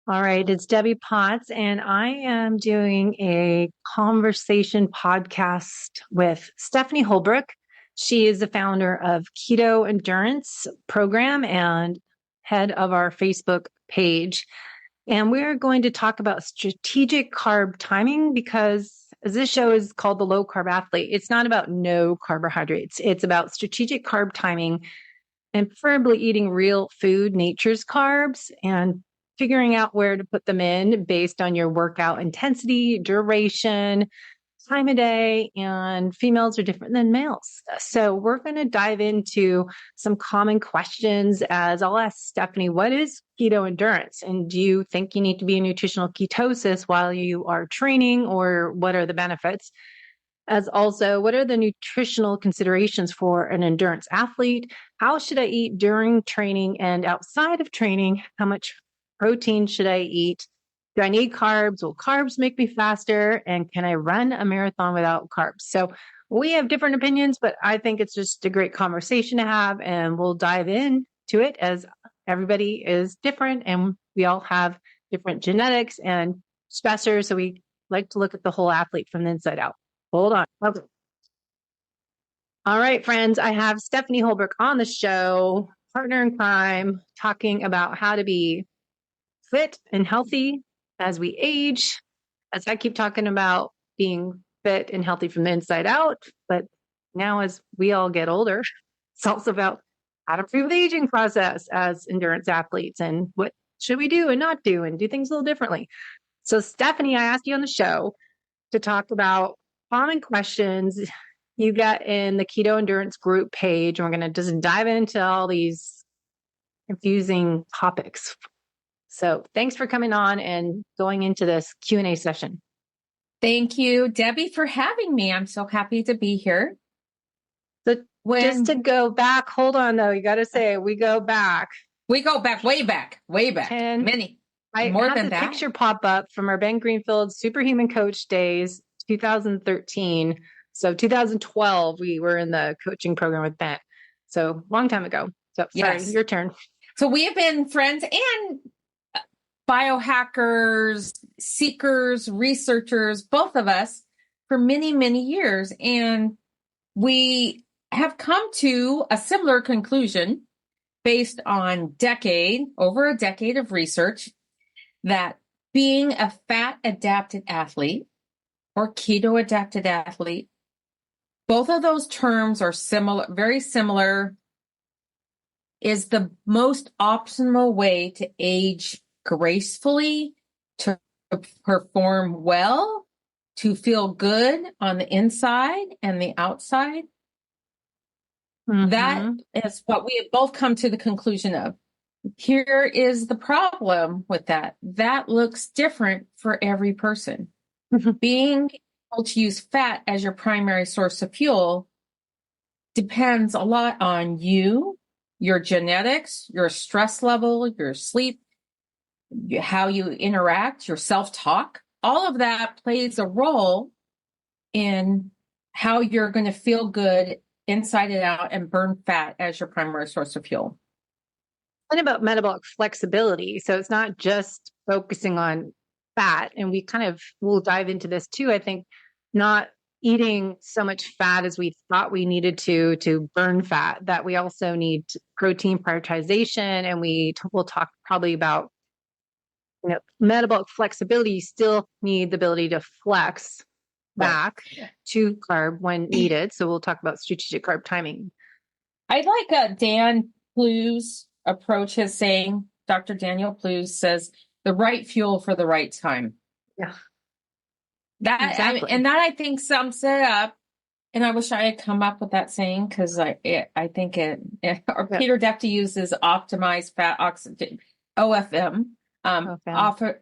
All right, it's Debbie Potts, and I am doing a conversation podcast with Stephanie Holbrook. She is the founder of Keto Endurance Program and head of our Facebook page. And we're going to talk about strategic carb timing because as this show is called The Low Carb Athlete, it's not about no carbohydrates. It's about strategic carb timing and preferably eating real food, nature's carbs, and figuring out where to put them in based on your workout intensity, duration, time of day, and females are different than males. So we're going to dive into some common questions as I'll ask Stephanie, what is keto endurance? And do you think you need to be in nutritional ketosis while you are training, or what are the benefits? As also, what are the nutritional considerations for an endurance athlete? How should I eat during training and outside of training? How much protein should I eat? Do I need carbs? Will carbs make me faster? And can I run a marathon without carbs? So we have different opinions, but I think it's just a great conversation to have, and we'll dive into it as everybody is different and we all have different genetics and stressors. So we like to look at the whole athlete from the inside out. Hold on. Okay. All right, friends, I have Stephanie Holbrook on the show, partner in crime, talking about how to be fit and healthy as we age. As I keep talking about being fit and healthy from the inside out, but now as we all get older, it's also about how to improve the aging process as endurance athletes and what should we do and not do and do things a little differently. So Stephanie, I asked you on the show to talk about common questions you get in the Keto Endurance group page. And we're going to just dive into all these confusing topics. So thanks for coming on and going into this Q&A session. Thank you, Debbie, for having me. I'm so happy to be here. So just to go back, hold on though, you got to say we go back. We go back, way back. Many. More than that. Picture pop up from our Ben Greenfield Superhuman Coach days, 2013. So 2012, we were in the coaching program with Ben. So long time ago. So sorry, Your turn. So we have been friends and biohackers, seekers, researchers, both of us for many, many years. And we have come to a similar conclusion based on over a decade of research, that being a fat adapted athlete or keto adapted athlete, both of those terms are similar, very similar, is the most optimal way to age gracefully, to perform well, to feel good on the inside and the outside. Mm-hmm. That is what we have both come to the conclusion of. Here is the problem with that. That looks different for every person. Mm-hmm. Being able to use fat as your primary source of fuel depends a lot on you, your genetics, your stress level, your sleep, how you interact, your self-talk. All of that plays a role in how you're going to feel good inside and out and burn fat as your primary source of fuel. And about metabolic flexibility. So it's not just focusing on fat. And we'll dive into this too. I think not eating so much fat as we thought we needed to burn fat, that we also need protein prioritization. And we'll talk probably about, metabolic flexibility. You still need the ability to flex back to carb when needed. So we'll talk about strategic carb timing. I like Dan Plu's approach, is saying, Dr. Daniel Plews says, the right fuel for the right time. Yeah. Exactly. I think sums it up. And I wish I had come up with that saying, because I think Peter Defty uses optimized fat oxygen, OFM. OFM,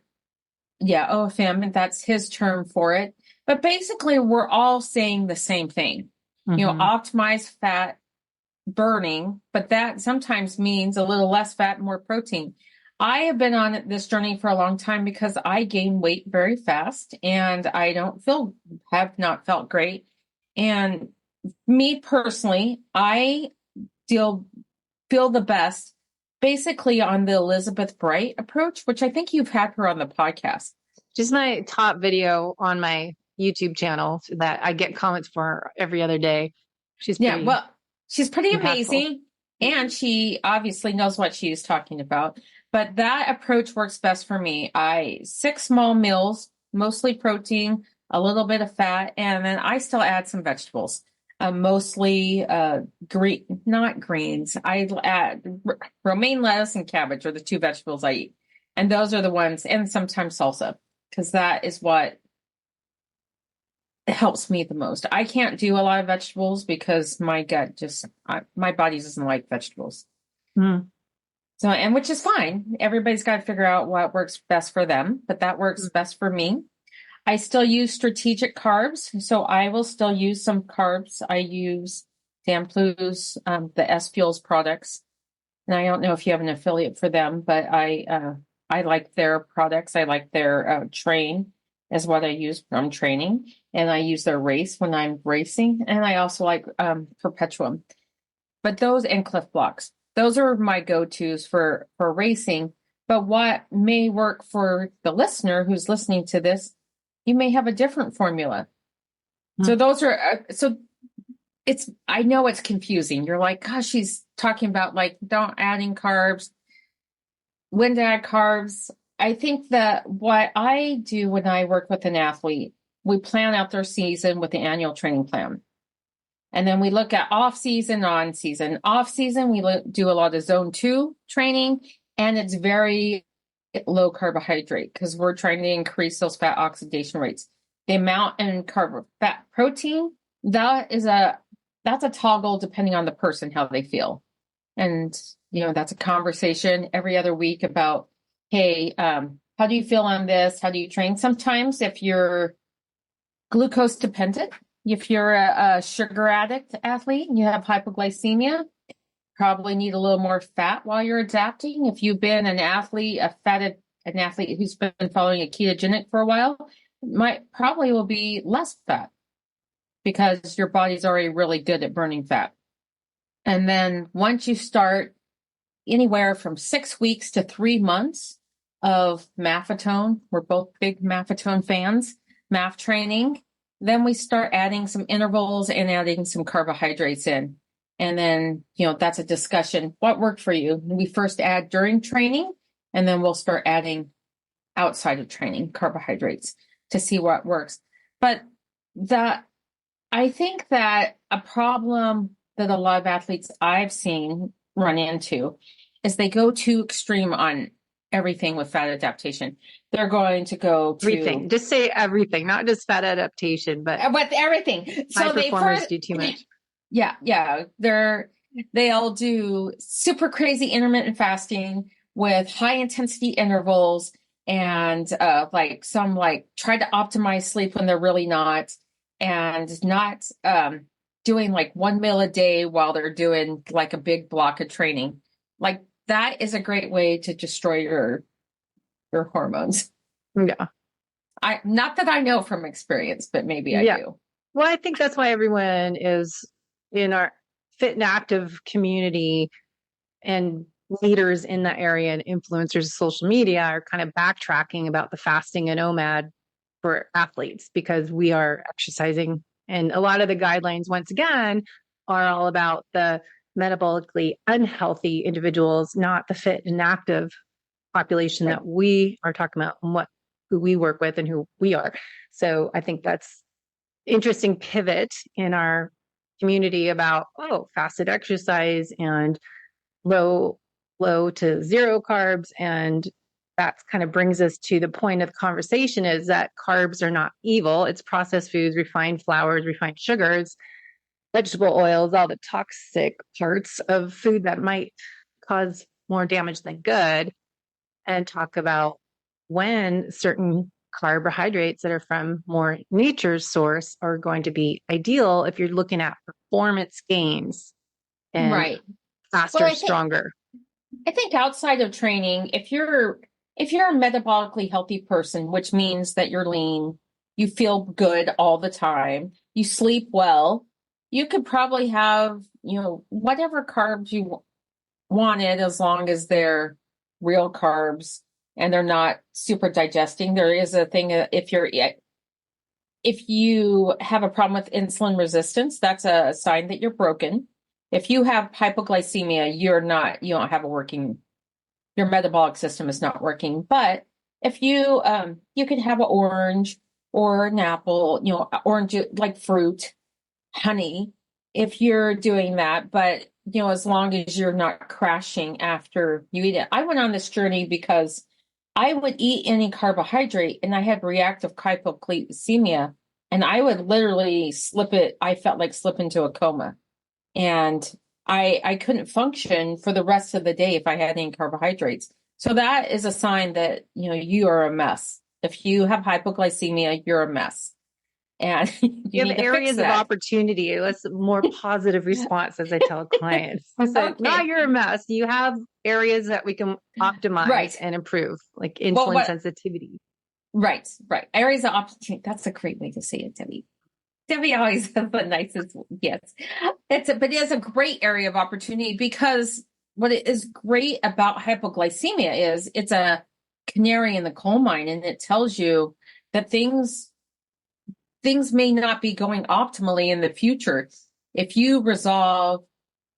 and that's his term for it. But basically, we're all saying the same thing. Mm-hmm. Optimize fat burning, but that sometimes means a little less fat, more protein. I have been on this journey for a long time because I gain weight very fast and I have not felt great. And me personally, I feel the best basically on the Elizabeth Bright approach, which I think you've had her on the podcast. Just my top video on my YouTube channel that I get comments for every other day. She's pretty she's pretty impactful. amazing. And she obviously knows what she's talking about. But that approach works best for me. 6 small meals, mostly protein, a little bit of fat, and then I still add some vegetables. Mostly not greens. I add romaine lettuce and cabbage are the 2 vegetables I eat. And those are the ones, and sometimes salsa, because that is what helps me the most. I can't do a lot of vegetables because my gut my body doesn't like vegetables. Mm. So, and which is fine. Everybody's got to figure out what works best for them, but that works best for me. I still use strategic carbs, so I will still use some carbs. I use Dan Plu's, the S Fuels products, and I don't know if you have an affiliate for them, but I like their products. I like their Train is what I use from training, and I use their Race when I'm racing, and I also like Perpetuum. But those and Cliff Blocks, those are my go-tos for racing. But what may work for the listener who's listening to this, you may have a different formula. So those are, I know it's confusing. You're like, gosh, she's talking about like, don't adding carbs, when to add carbs. I think that what I do when I work with an athlete, we plan out their season with the annual training plan. And then we look at off season, on season. Off season, we do a lot of zone 2 training, and it's very low carbohydrate because we're trying to increase those fat oxidation rates. The amount in fat protein, that's a toggle depending on the person, how they feel. And, that's a conversation every other week about, hey, how do you feel on this? How do you train? Sometimes if you're glucose dependent, if you're a sugar addict athlete and you have hypoglycemia, probably need a little more fat while you're adapting. If you've been an athlete who's been following a ketogenic for a while, probably will be less fat because your body's already really good at burning fat. And then once you start anywhere from 6 weeks to 3 months of maffetone, we're both big maffetone fans, MAF training, then we start adding some intervals and adding some carbohydrates in. And then, that's a discussion. What worked for you? We first add during training, and then we'll start adding outside of training carbohydrates to see what works. But I think that a problem that a lot of athletes I've seen run into is they go too extreme on everything with fat adaptation. They're going to go to everything. Just say everything, not just fat adaptation, but with everything. So high performers do too much. Yeah. They'll do super crazy intermittent fasting with high intensity intervals and try to optimize sleep when they're really not, and not doing like 1 meal a day while they're doing like a big block of training. Like that is a great way to destroy your hormones. Yeah. Not that I know from experience, but maybe I do. Well, I think that's why everyone is in our fit and active community, and leaders in that area and influencers of social media are kind of backtracking about the fasting and OMAD for athletes, because we are exercising. And a lot of the guidelines, once again, are all about the metabolically unhealthy individuals, not the fit and active population that we are talking about, and who we work with and who we are. So I think that's interesting pivot in our community about, fasted exercise and low to zero carbs. And that kind of brings us to the point of the conversation, is that carbs are not evil. It's processed foods, refined flours, refined sugars, vegetable oils, all the toxic parts of food that might cause more damage than good. And talk about when certain carbohydrates that are from more nature's source are going to be ideal if you're looking at performance gains and faster, stronger. I think outside of training, if you're a metabolically healthy person, which means that you're lean, you feel good all the time, you sleep well, you could probably have, whatever carbs you wanted as long as they're real carbs and they're not super digesting. There is a thing, if you have a problem with insulin resistance, that's a sign that you're broken. If you have hypoglycemia, you don't have your metabolic system is not working. But if you can have an orange or an apple, orange, like fruit, honey, if you're doing that, but as long as you're not crashing after you eat it. I went on this journey because I would eat any carbohydrate and I had reactive hypoglycemia, and I would literally I felt like slip into a coma. And I couldn't function for the rest of the day if I had any carbohydrates. So that is a sign that, you are a mess. If you have hypoglycemia, you're a mess. And you have areas of opportunity. That's a more positive response, as I tell clients. So, no, you're a mess. You have areas that we can optimize and improve, like insulin sensitivity. Right. Areas of opportunity. That's a great way to say it, Debbie. Debbie always has the nicest, yes. But it is a great area of opportunity, because what is great about hypoglycemia is it's a canary in the coal mine, and it tells you that things may not be going optimally in the future. If you resolve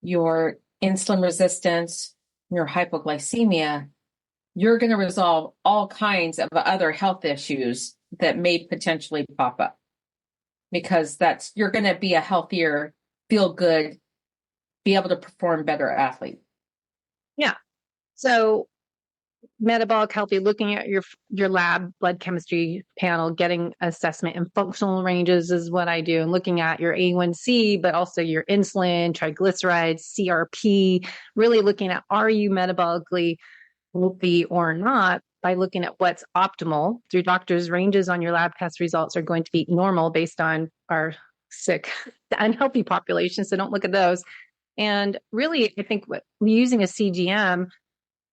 your insulin resistance, your hypoglycemia, you're going to resolve all kinds of other health issues that may potentially pop up, because you're going to be a healthier, feel good, be able to perform better athlete. Yeah. So metabolic healthy, looking at your lab blood chemistry panel, getting assessment in functional ranges is what I do, and looking at your A1C, but also your insulin, triglycerides, CRP, really looking at, are you metabolically healthy or not, by looking at what's optimal through doctors' ranges on your lab test results are going to be normal based on our sick, unhealthy population. So don't look at those. And really, I think using a CGM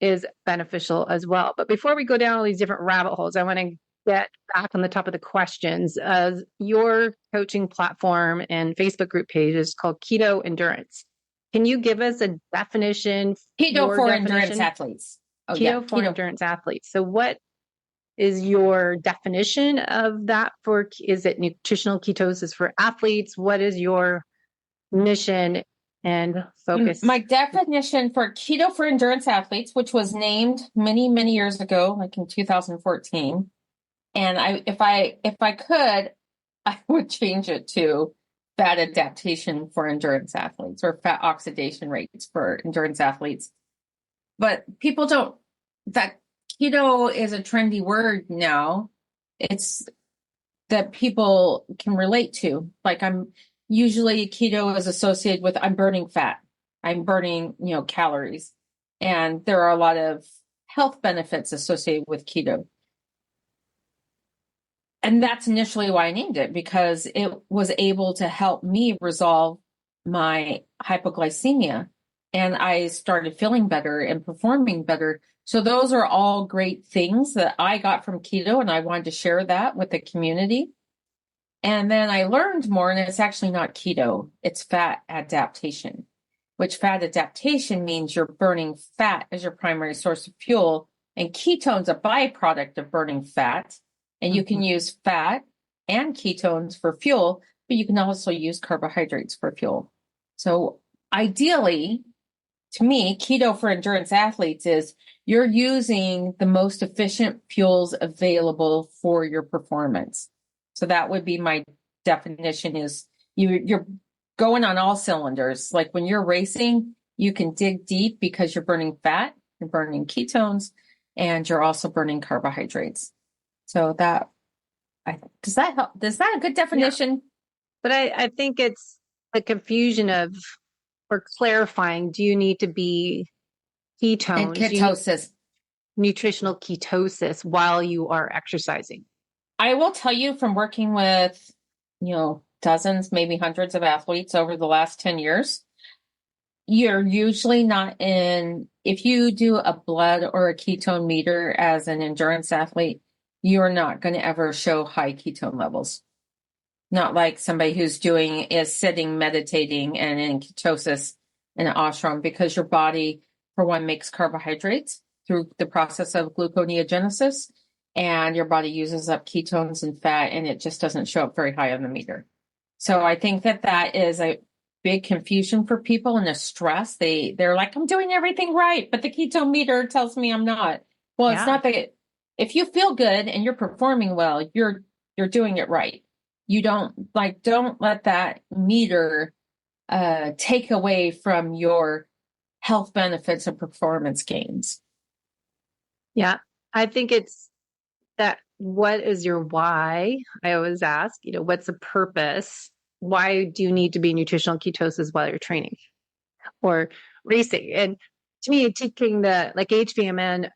is beneficial as well. But before we go down all these different rabbit holes, I want to get back on the top of the questions. Your coaching platform and Facebook group page is called Keto Endurance. Can you give us a definition? Keto for endurance athletes. Keto for endurance athletes. So what is your definition of that is it nutritional ketosis for athletes? What is your mission and focus? My definition for keto for endurance athletes, which was named many, many years ago, like in 2014. And if I could, I would change it to fat adaptation for endurance athletes, or fat oxidation rates for endurance athletes. But people that keto is a trendy word now. It's that people can relate to. Like, usually keto is associated with, I'm burning fat. I'm burning, calories. And there are a lot of health benefits associated with keto. And that's initially why I named it, because it was able to help me resolve my hypoglycemia. And I started feeling better and performing better. So those are all great things that I got from keto, and I wanted to share that with the community. And then I learned more, and it's actually not keto, it's fat adaptation, which fat adaptation means you're burning fat as your primary source of fuel, and ketones a byproduct of burning fat. And you can use fat and ketones for fuel, but you can also use carbohydrates for fuel. So ideally, to me, keto for endurance athletes is you're using the most efficient fuels available for your performance. So that would be my definition, is you're going on all cylinders. Like when you're racing, you can dig deep because you're burning fat, you're burning ketones, and you're also burning carbohydrates. So does that help? Is that a good definition? Yeah. But I think it's a confusion or clarifying, do you need to be ketones? And ketosis. Nutritional ketosis while you are exercising. I will tell you from working with, dozens, maybe hundreds of athletes over the last 10 years, you're usually not if you do a blood or a ketone meter as an endurance athlete, you're not going to ever show high ketone levels. Not like somebody who's sitting, meditating, and in ketosis in an ashram, because your body for one, makes carbohydrates through the process of gluconeogenesis, and your body uses up ketones and fat, and it just doesn't show up very high on the meter. So I think that is a big confusion for people and a stress. They're like, I'm doing everything right, but the ketone meter tells me I'm not. Well, it's not that. If you feel good and you're performing well, you're doing it right. You don't let that meter take away from your health benefits and performance gains. Yeah, I think it's that. What is your why? I always ask, what's the purpose? Why do you need to be nutritional ketosis while you're training or racing? And to me, taking the HVMN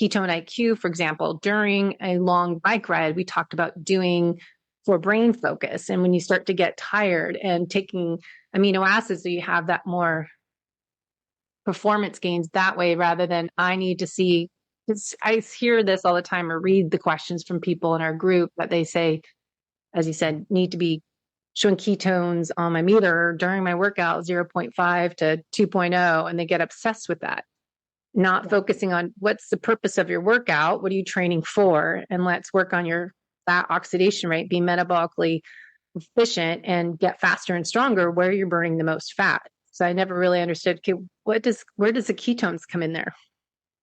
ketone IQ, for example, during a long bike ride, we talked about doing for brain focus. And when you start to get tired and taking amino acids, so you have that more performance gains that way, rather than I need to see. I hear this all the time or read the questions from people in our group that they say, as you said, need to be showing ketones on my meter during my workout, 0.5 to 2.0, and they get obsessed with that, not focusing on what's the purpose of your workout, what are you training for, and let's work on your fat oxidation rate, be metabolically efficient, and get faster and stronger where you're burning the most fat. So I never really understood, okay, where does the ketones come in there?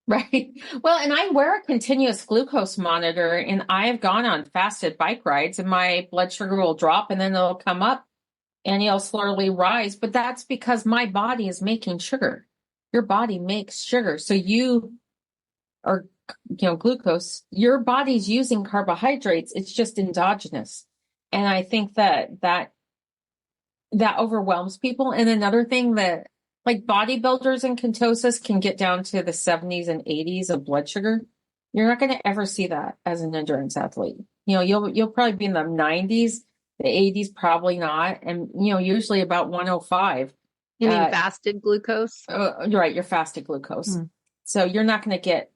Right. Well, and I wear a continuous glucose monitor, and I have gone on fasted bike rides, and my blood sugar will drop and then it'll come up and it'll slowly rise. But that's because my body is making sugar. Your body makes sugar. So you are, glucose, your body's using carbohydrates. It's just endogenous. And I think that overwhelms people. And another thing that, like, bodybuilders in ketosis can get down to the 70s and 80s of blood sugar. You're not going to ever see that as an endurance athlete. You'll probably be in the 90s, the 80s, probably not. And, usually about 105. You mean fasted glucose? Right, your fasted glucose. So you're not going to get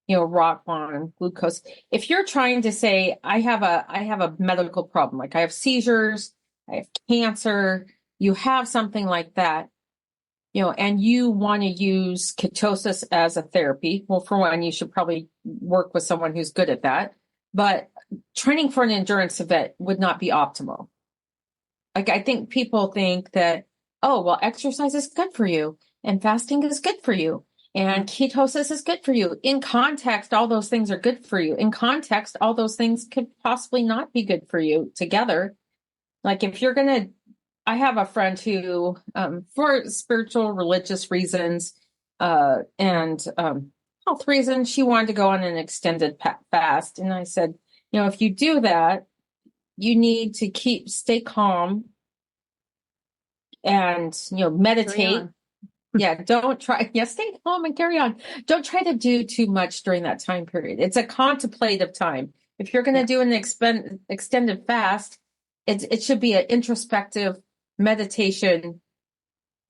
rock bottom glucose. If you're trying to say, I have a medical problem, like I have seizures, I have cancer, you have something like that, and you want to use ketosis as a therapy. Well, for one, you should probably work with someone who's good at that. But training for an endurance event would not be optimal. Like, I think people think that, oh, well, exercise is good for you and fasting is good for you and ketosis is good for you. In context, all those things are good for you. In context, all those things could possibly not be good for you together. Like, if you're going to, I have a friend who, for spiritual, religious reasons, and health reasons, she wanted to go on an extended fast. And I said, if you do that, you need to stay calm and, meditate. Stay calm and carry on. Don't try to do too much during that time period. It's a contemplative time. If you're going to do an extended fast, it should be an introspective meditation,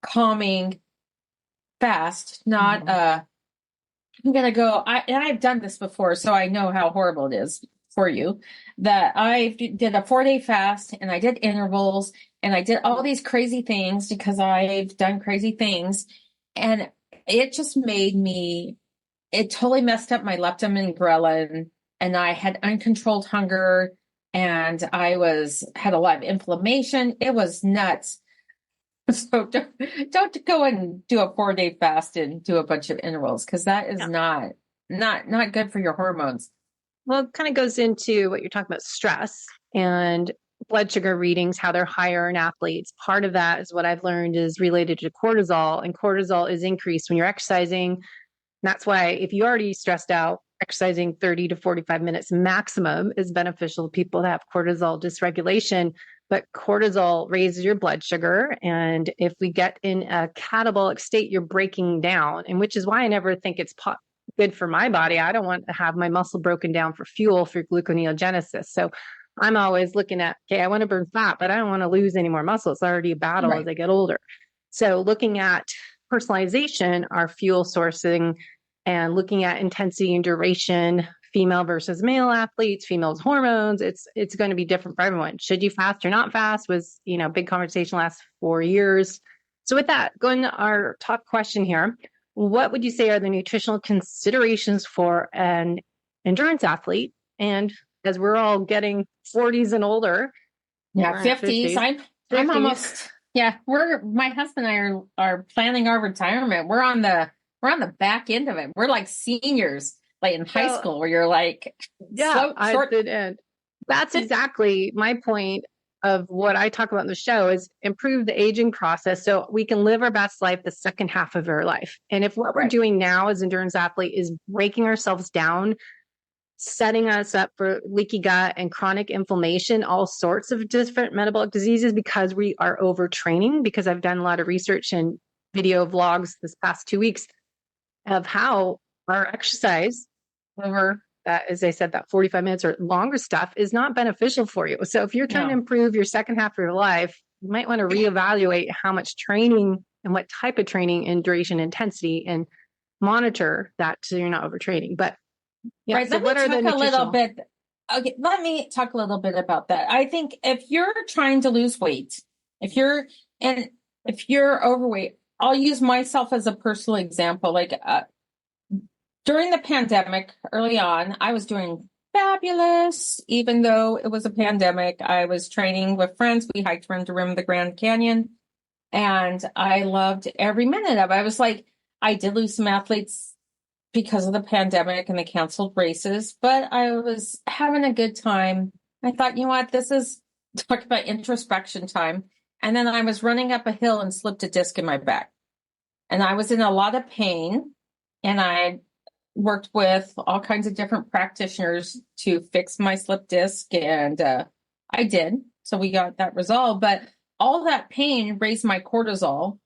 calming fast, not I'm going to go. I've done this before, so I know how horrible it is for you. That I did a 4-day fast, and I did intervals, and I did all these crazy things because I've done crazy things, and it just it totally messed up my leptin and ghrelin, and I had uncontrolled hunger, and I had a lot of inflammation. It was nuts. So don't go and do a 4-day fast and do a bunch of intervals, because that is not good for your hormones. Well, it kind of goes into what you're talking about, stress and blood sugar readings, how they're higher in athletes. Part of that is what I've learned is related to cortisol, and cortisol is increased when you're exercising. That's why if you already stressed out, exercising 30 to 45 minutes maximum is beneficial to people that have cortisol dysregulation. But cortisol raises your blood sugar. And if we get in a catabolic state, you're breaking down. And which is why I never think it's good for my body. I don't want to have my muscle broken down for fuel for gluconeogenesis. So I'm always looking at, okay, I want to burn fat, but I don't want to lose any more muscle. It's already a battle as I get older. So looking at personalization, our fuel sourcing, and looking at intensity and duration, female versus male athletes, females' hormones, it's going to be different for everyone. Should you fast or not fast was, big conversation last 4 years. So with that, going to our top question here, what would you say are the nutritional considerations for an endurance athlete? And as we're all getting 40s and older, yeah, 50s. I'm almost, yeah, my husband and I are planning our retirement. We're on the back end of it. We're like seniors, like in high school, where you're like, short end. That's exactly my point of what I talk about in the show is improve the aging process so we can live our best life the second half of our life. And if what we're doing now as endurance athlete is breaking ourselves down, setting us up for leaky gut and chronic inflammation, all sorts of different metabolic diseases because we are overtraining, because I've done a lot of research and video vlogs this past 2 weeks of how our exercise over that, as I said, that 45 minutes or longer stuff is not beneficial for you. So if you're trying to improve your second half of your life, you might want to reevaluate how much training and what type of training and duration, intensity, and monitor that so you're not overtraining. But yeah, right. So Let me talk a little bit about that. I think if you're trying to lose weight, if you're overweight, I'll use myself as a personal example. Like during the pandemic, early on, I was doing fabulous. Even though it was a pandemic, I was training with friends. We hiked around the rim of the Grand Canyon, and I loved every minute of it. I was like, I did lose some athletes because of the pandemic and the canceled races, but I was having a good time. I thought, you know what, this is talk about introspection time. And then I was running up a hill and slipped a disc in my back. And I was in a lot of pain. And I worked with all kinds of different practitioners to fix my slip disc. And I did. So we got that resolved. But all that pain raised my cortisol.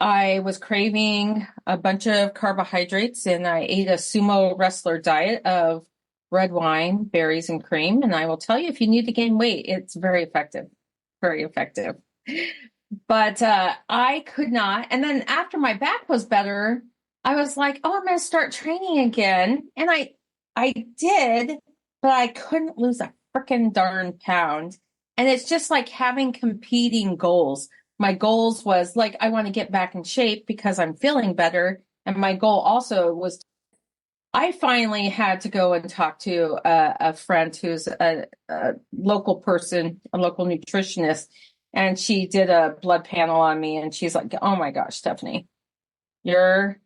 I was craving a bunch of carbohydrates, and I ate a sumo wrestler diet of red wine, berries, and cream. And I will tell you, if you need to gain weight, it's very effective. Very effective. But I could not. And then after my back was better, I was like, oh, I'm going to start training again. And I did, but I couldn't lose a freaking darn pound. And it's just like having competing goals. My goals was like, I want to get back in shape because I'm feeling better. And my goal also was, I finally had to go and talk to a friend who's a local person, a local nutritionist. And she did a blood panel on me. And she's like, oh my gosh, Stephanie, your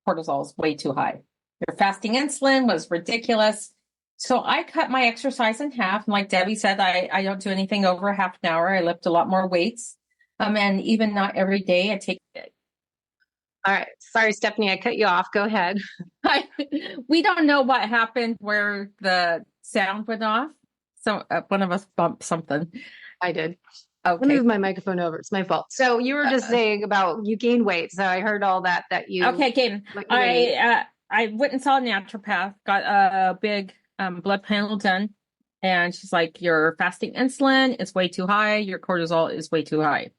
cortisol is way too high. Your fasting insulin was ridiculous. So I cut my exercise in half. And like Debbie said, I don't do anything over a half an hour. I lift a lot more weights. And even not every day I take it. All right. Sorry, Stephanie, I cut you off. Go ahead. We don't know what happened where the sound went off. So one of us bumped something. I did. Okay. Let me move my microphone over. It's my fault. So you were just saying about you gained weight. So I heard all that you. Okay, gain. I went and saw a naturopath, got a big blood panel done. And she's like, your fasting insulin is way too high. Your cortisol is way too high.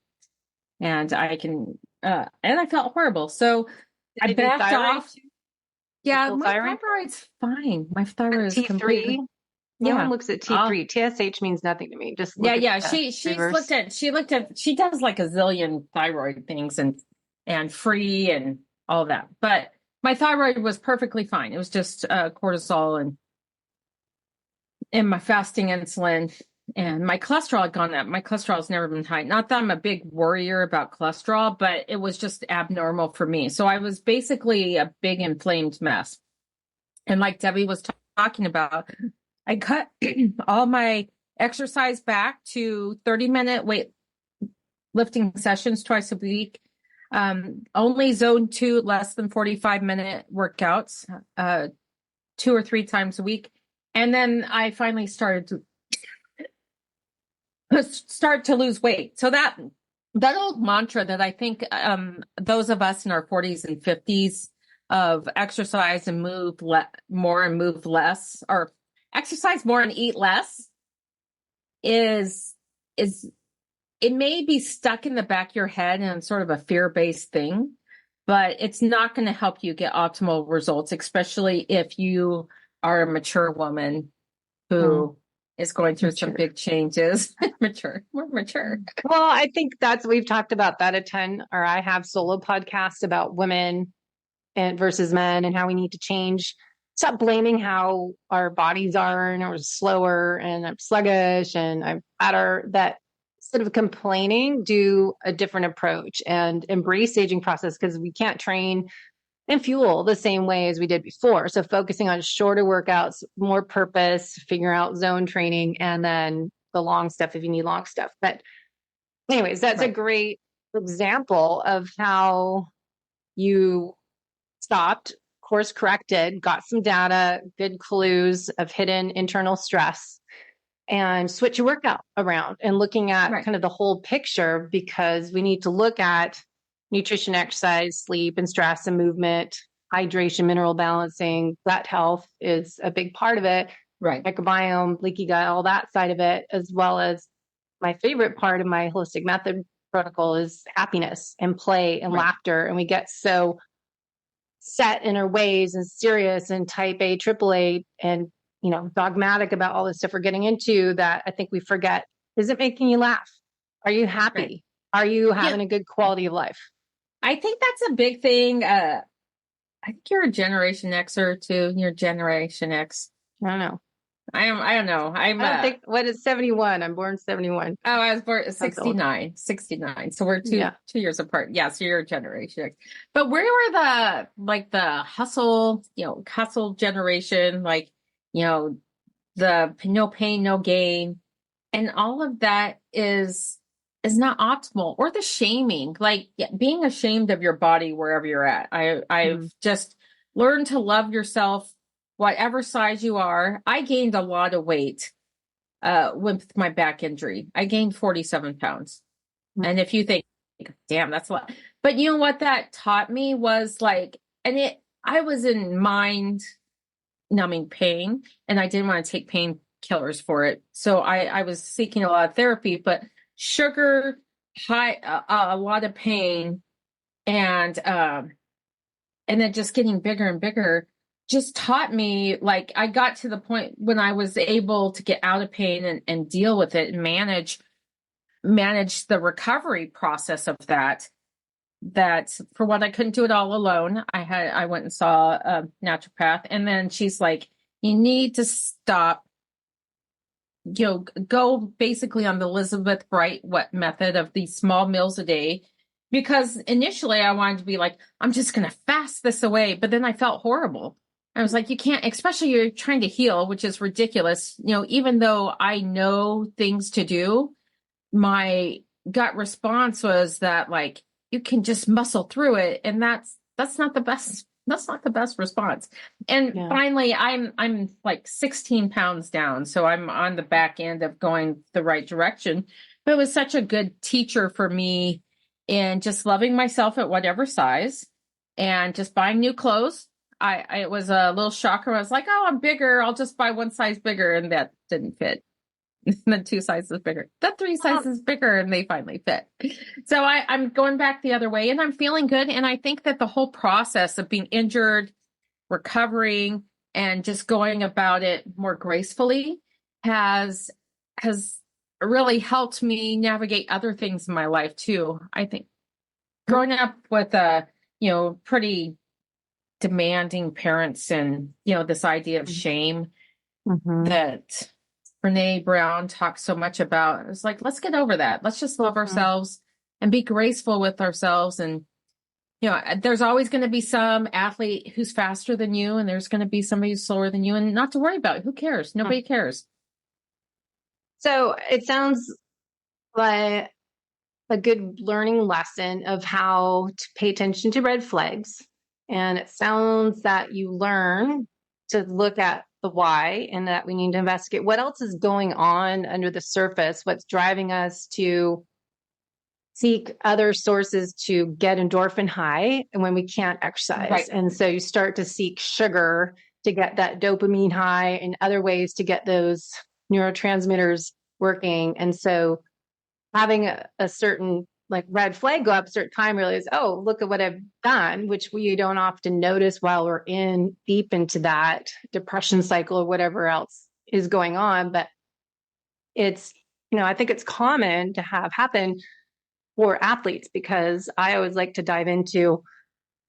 And I felt horrible. So I backed off. Yeah, my thyroid's fine. My thyroid is completely. No one looks at T3. TSH means nothing to me. Just She does like a zillion thyroid things and free and all that. But my thyroid was perfectly fine. It was just cortisol and my fasting insulin. And my cholesterol had gone up. My cholesterol has never been high. Not that I'm a big worrier about cholesterol, but it was just abnormal for me. So I was basically a big inflamed mess. And like Debbie was talking about, I cut all my exercise back to 30-minute weight lifting sessions twice a week. Only zone 2, less than 45-minute workouts, 2 or 3 times a week. And then I finally started to lose weight. So that old mantra that I think those of us in our 40s and 50s of exercise and move more and move less, or exercise more and eat less, is it may be stuck in the back of your head and sort of a fear-based thing, but it's not going to help you get optimal results, especially if you are a mature woman who is going through some big changes. We're mature. Well, I think we've talked about that a ton, or I have solo podcasts about women and versus men, and how we need to change. Stop blaming how our bodies are and we're slower and I'm sluggish and I'm fatter. That instead of complaining, do a different approach and embrace the aging process, because we can't train and fuel the same way as we did before. So focusing on shorter workouts, more purpose, figure out zone training, and then the long stuff if you need long stuff. But anyways, that's a great example of how you stopped, course corrected, got some data, good clues of hidden internal stress, and switch your workout around and looking at kind of the whole picture, because we need to look at nutrition, exercise, sleep, and stress and movement, hydration, mineral balancing. Gut health is a big part of it. Right. Microbiome, leaky gut, all that side of it, as well as my favorite part of my holistic method protocol is happiness and play and laughter. And we get so set in our ways and serious and type A, triple A, and dogmatic about all the stuff we're getting into, that I think we forget, is it making you laugh? Are you happy? Are you having a good quality of life? I think that's a big thing. I think you're a Generation Xer too. You're Generation X. I don't know. I don't know. I don't think, what is 71? I'm born 71. Oh, I was born 69. So we're two years apart. Yeah, so you're a Generation X. But where were the hustle, hustle generation, the no pain, no gain, and all of that is not optimal. Or the shaming, being ashamed of your body wherever you're at. I've just learned to love yourself, whatever size you are. I gained a lot of weight with my back injury. I gained 47 pounds. And if you think, damn, that's a lot. But you know what that taught me was I was in mind numbing pain, and I didn't want to take painkillers for it. So I was seeking a lot of therapy, but sugar, a lot of pain, and then just getting bigger and bigger just taught me, I got to the point when I was able to get out of pain and deal with it and manage the recovery process of that for what, I couldn't do it all alone. I went and saw a naturopath, and then she's like, you need to stop, go basically on the Elizabeth Bright method of these small meals a day. Because initially I wanted to be like, I'm just going to fast this away. But then I felt horrible. I was like, you can't, especially you're trying to heal, which is ridiculous. Even though I know things to do, my gut response was that you can just muscle through it. And that's not the best. That's not the best response. And finally, I'm 16 pounds down. So I'm on the back end of going the right direction. But it was such a good teacher for me in just loving myself at whatever size and just buying new clothes. It was a little shocker. I was like, oh, I'm bigger. I'll just buy one size bigger. And that didn't fit. And then 2 sizes bigger. That 3 sizes bigger, and they finally fit. So I'm going back the other way, and I'm feeling good. And I think that the whole process of being injured, recovering, and just going about it more gracefully has really helped me navigate other things in my life too. I think growing up with pretty demanding parents, and this idea of shame that Brene Brown talks so much about, it's like, let's get over that. Let's just love ourselves and be graceful with ourselves. And there's always going to be some athlete who's faster than you, and there's going to be somebody who's slower than you, and not to worry about it. Who cares? Nobody cares. So it sounds like a good learning lesson of how to pay attention to red flags. And it sounds that you learn to look at the why, and that we need to investigate what else is going on under the surface, what's driving us to seek other sources to get endorphin high and when we can't exercise. Right. And so you start to seek sugar to get that dopamine high and other ways to get those neurotransmitters working. And so having a certain red flag go up a certain time, realize, oh, look at what I've done, which we don't often notice while we're deep into that depression cycle or whatever else is going on. But it's, I think it's common to have happen for athletes, because I always like to dive into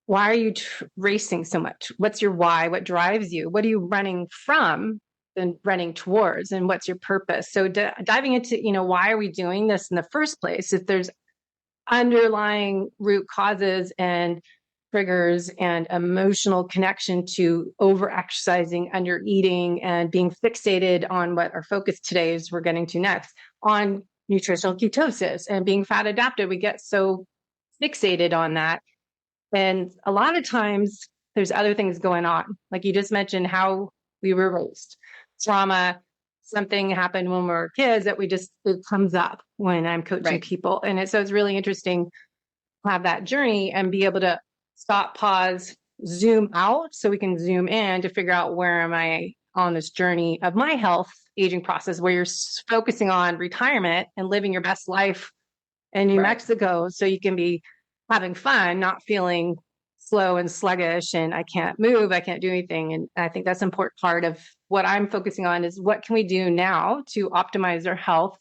why are you racing so much? What's your why? What drives you? What are you running from and running towards? And what's your purpose? So diving into, why are we doing this in the first place? If there's underlying root causes and triggers and emotional connection to over exercising, under eating, and being fixated on what our focus today is we're getting to next on nutritional ketosis and being fat adapted. We get so fixated on that. And a lot of times there's other things going on. Like you just mentioned how we were raised, trauma, something happened when we were kids that it comes up when I'm coaching people. And so it's really interesting to have that journey and be able to stop, pause, zoom out so we can zoom in to figure out where am I on this journey of my health aging process, where you're focusing on retirement and living your best life in New Mexico so you can be having fun, not feeling slow and sluggish and I can't move, I can't do anything. And I think that's an important part of what I'm focusing on is what can we do now to optimize our health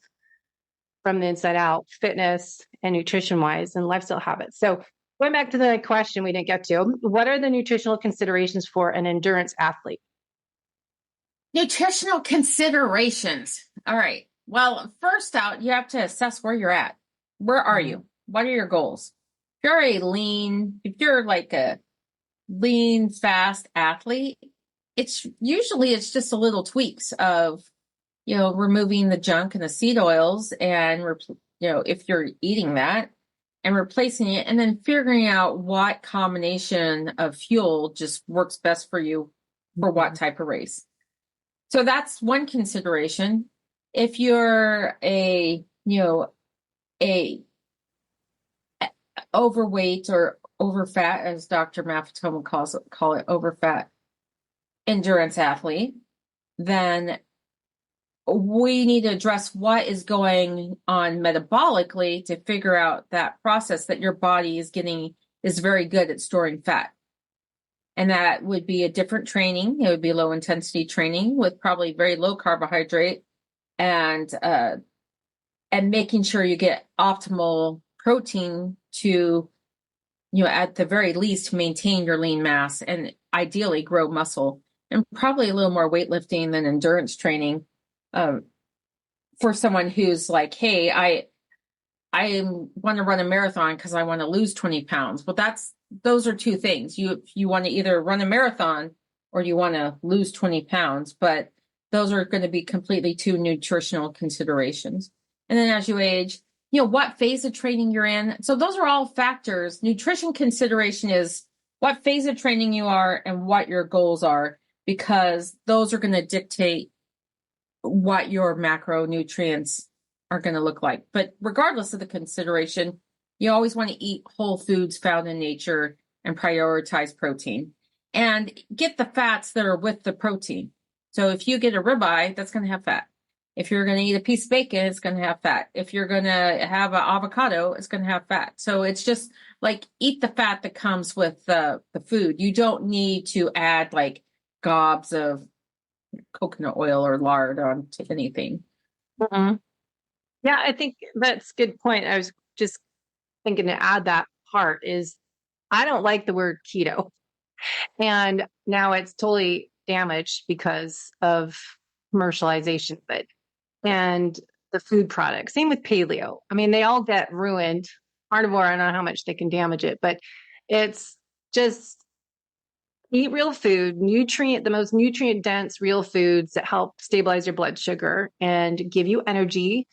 from the inside out, fitness and nutrition wise and lifestyle habits. So going back to the question we didn't get to, what are the nutritional considerations for an endurance athlete? Nutritional considerations. All right. Well, first out, you have to assess where you're at. Where are you? What are your goals? If you're like a lean, fast athlete, it's just a little tweaks of, removing the junk and the seed oils and, if you're eating that and replacing it and then figuring out what combination of fuel just works best for you for what type of race. So that's one consideration. If you're a overweight or overfat, as Dr. Maffetone call it overfat endurance athlete, then we need to address what is going on metabolically to figure out that process that your body is very good at storing fat. And that would be a different training. It would be low intensity training with probably very low carbohydrate and making sure you get optimal protein to, at the very least, maintain your lean mass and ideally grow muscle, and probably a little more weightlifting than endurance training for someone who's like, hey, I want to run a marathon because I want to lose 20 pounds. Well, those are two things. You want to either run a marathon or you want to lose 20 pounds, but those are going to be completely two nutritional considerations. And then as you age, what phase of training you're in. So those are all factors. Nutrition consideration is what phase of training you are and what your goals are, because those are going to dictate what your macronutrients are going to look like. But regardless of the consideration, you always want to eat whole foods found in nature and prioritize protein and get the fats that are with the protein. So if you get a ribeye, that's going to have fat. If you're going to eat a piece of bacon, it's going to have fat. If you're going to have an avocado, it's going to have fat. So it's just like eat the fat that comes with the food. You don't need to add like gobs of coconut oil or lard onto anything. Mm-hmm. Yeah, I think that's a good point. I was just thinking to add that part is I don't like the word keto. And now it's totally damaged because of commercialization of it and the food products. Same with paleo. I mean, they all get ruined. Carnivore, I don't know how much they can damage it, but it's just eat real food, the most nutrient dense real foods that help stabilize your blood sugar and give you energy,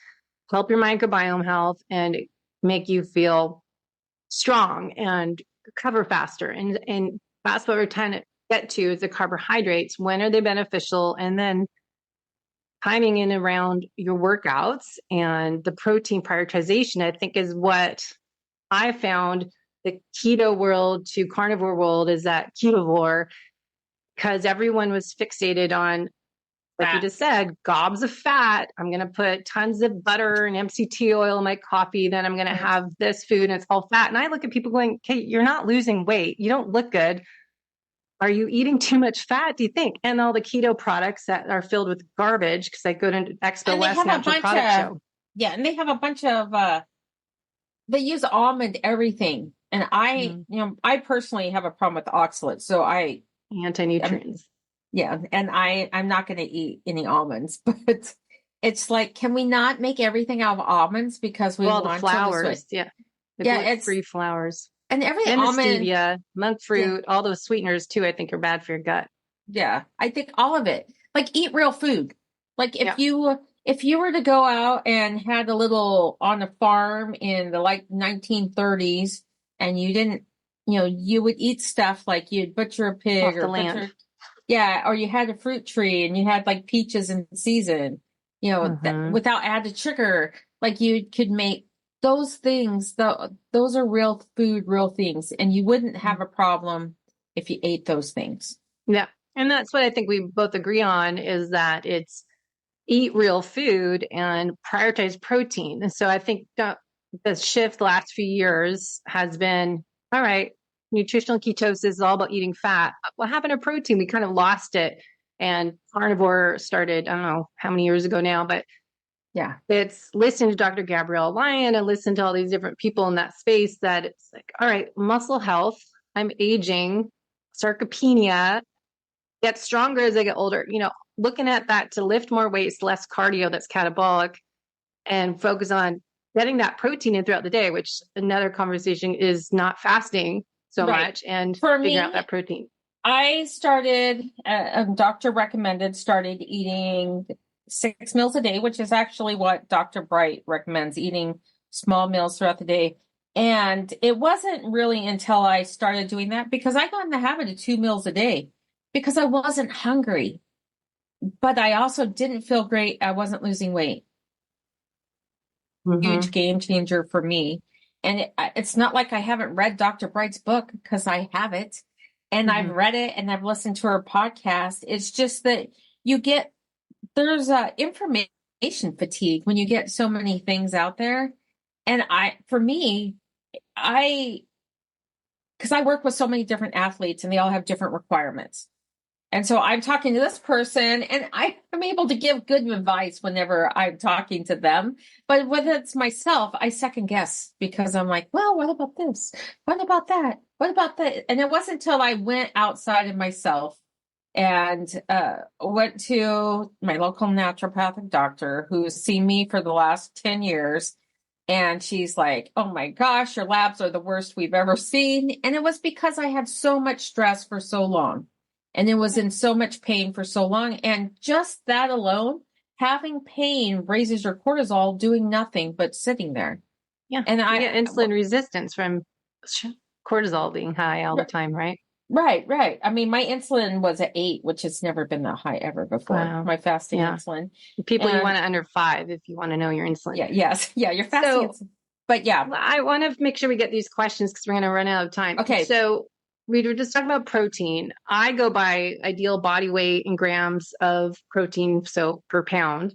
help your microbiome health, and make you feel strong and recover faster. And that's what we're trying to get to is the carbohydrates. When are they beneficial? And then timing in around your workouts and the protein prioritization, I think, is what I found the keto world to carnivore world is that ketovore, because everyone was fixated on, like you just said, gobs of fat. I'm going to put tons of butter and MCT oil in my coffee. Then I'm going to have this food and it's all fat. And I look at people going, okay, you're not losing weight. You don't look good. Are you eating too much fat, do you think? And all the keto products that are filled with garbage, because I go to Expo West Natural Product Show. Yeah, and they have a bunch of, they use almond everything. And I personally have a problem with oxalates. So Anti-nutrients. and I'm not going to eat any almonds, but it's like, can we not make everything out of almonds because we Well, the want to lose weight? flowers, yeah. The Yeah, gluten-free flowers. and every And the almond, stevia, monk fruit, all those sweeteners too, I think are bad for your gut. yeah, I think all of it. Like eat real food. Like Yeah. if you were to go out and had a little on a farm in the like 1930s and you didn't, you would eat stuff like you'd butcher a pig Off the land. yeah, or you had a fruit tree and you had like peaches in season, without added sugar, like you could make those things, those are real food, real things, and you wouldn't have a problem if you ate those things. Yeah. And that's what I think we both agree on is that it's eat real food and prioritize protein. And so I think the shift the last few years has been, all right, nutritional ketosis is all about eating fat. What happened to protein? We kind of lost it. And carnivore started, I don't know how many years ago now, but yeah, it's listening to Dr. Gabrielle Lyon and listen to all these different people in that space that it's like, all right, muscle health, I'm aging, sarcopenia, get stronger as I get older, looking at that to lift more weights, less cardio that's catabolic, and focus on getting that protein in throughout the day, which another conversation is not fasting so much and figure out that protein. I started, a doctor recommended, started eating 6 meals a day, which is actually what Dr. Bright recommends, eating small meals throughout the day. And it wasn't really until I started doing that because I got in the habit of 2 meals a day because I wasn't hungry, but I also didn't feel great. I wasn't losing weight. Huge game changer for me. And it's not like I haven't read Dr. Bright's book because I have it. And I've read it and I've listened to her podcast. It's just that there's information fatigue when you get so many things out there. And because I work with so many different athletes and they all have different requirements. And so I'm talking to this person and I'm able to give good advice whenever I'm talking to them. But when it's myself, I second guess because I'm like, well, what about this? What about that? What about that? And it wasn't until I went outside of myself and went to my local naturopathic doctor who's seen me for the last 10 years. And she's like, oh my gosh, your labs are the worst we've ever seen. And it was because I had so much stress for so long. And it was in so much pain for so long. And just that alone, having pain raises your cortisol doing nothing but sitting there. Yeah. And I get insulin resistance from cortisol being high all the time, right? Right. I mean, my insulin was at 8, which has never been that high ever before. Wow. My fasting insulin. People, you want it under 5 if you want to know your insulin. Yeah, your fasting insulin. But yeah. I want to make sure we get these questions because we're going to run out of time. Okay. So we were just talking about protein. I go by ideal body weight in grams of protein, so per pound.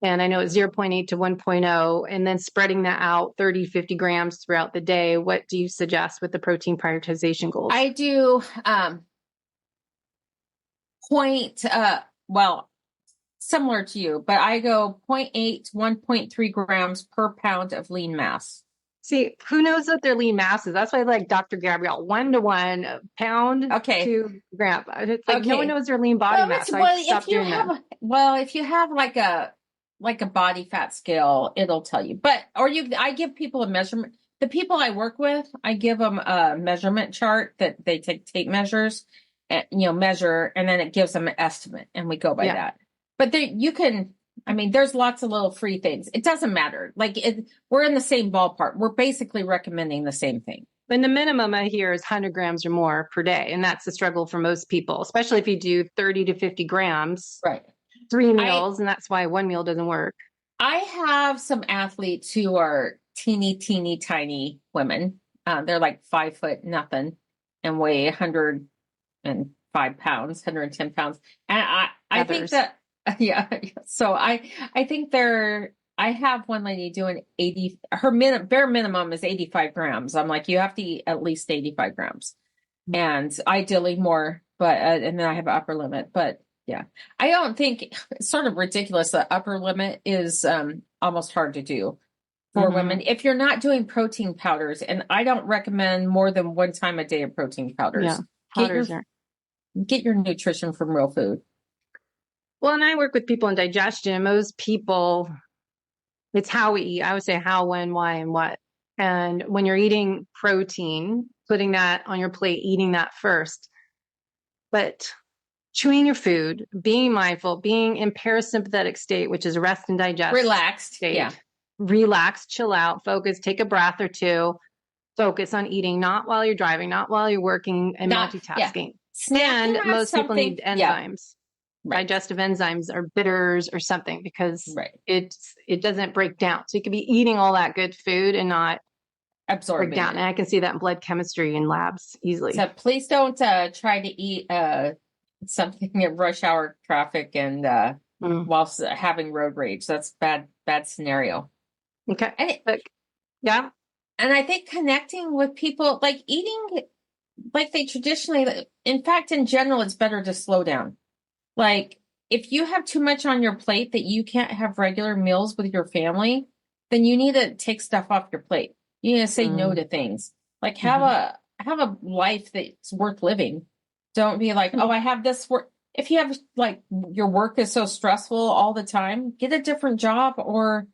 And I know it's 0.8 to 1.0, and then spreading that out 30, 50 grams throughout the day. What do you suggest with the protein prioritization goals? I do similar to you, but I go 0.8 to 1.3 grams per pound of lean mass. See, who knows what their lean mass is? That's why I like Dr. Gabrielle, 1-to-1 pound to gram. It's like no one knows their lean body mass. If you have like a body fat scale, it'll tell you. I give people a measurement. The people I work with, I give them a measurement chart that they take tape measures, and measure, and then it gives them an estimate, and we go by that. But there's lots of little free things. It doesn't matter. We're in the same ballpark. We're basically recommending the same thing. And the minimum I hear is 100 grams or more per day. And that's the struggle for most people, especially if you do 30 to 50 grams. Right. 3 meals. And that's why 1 meal doesn't work. I have some athletes who are teeny, tiny women. They're like 5 foot nothing and weigh 105 pounds, 110 pounds. And I think that, so I think I have one lady doing 80, her bare minimum is 85 grams. I'm like, you have to eat at least 85 grams and ideally more, but, and then I have an upper limit, but yeah, I don't think it's sort of ridiculous. The upper limit is, almost hard to do. for women if you're not doing protein powders. And I don't recommend more than one time a day of protein powders. Yeah, powders get your nutrition from real food. Well, and I work with people in digestion. Most people, it's how we eat. I would say how, when, why, and what. And when you're eating protein, putting that on your plate, eating that first. But chewing your food, being mindful, being in parasympathetic state, which is rest and digest. Relaxed. State. Yeah. Relax, chill out, focus, take a breath or two. Focus on eating, not while you're driving, not while you're working and multitasking. Yeah. And most people need enzymes. Yeah. Right. Digestive enzymes or bitters or something because it doesn't break down. So you could be eating all that good food and not absorb break down. And I can see that in blood chemistry in labs easily. So please don't try to eat something in rush hour traffic and whilst having road rage. That's bad scenario. Okay. And yeah. And I think connecting with people, like eating like they traditionally, in fact, in general, it's better to slow down. Like, if you have too much on your plate that you can't have regular meals with your family, then you need to take stuff off your plate. You need to say no to things. Like, have a life that's worth living. Don't be like, oh, I have this work. If you have, like, your work is so stressful all the time, get a different job or,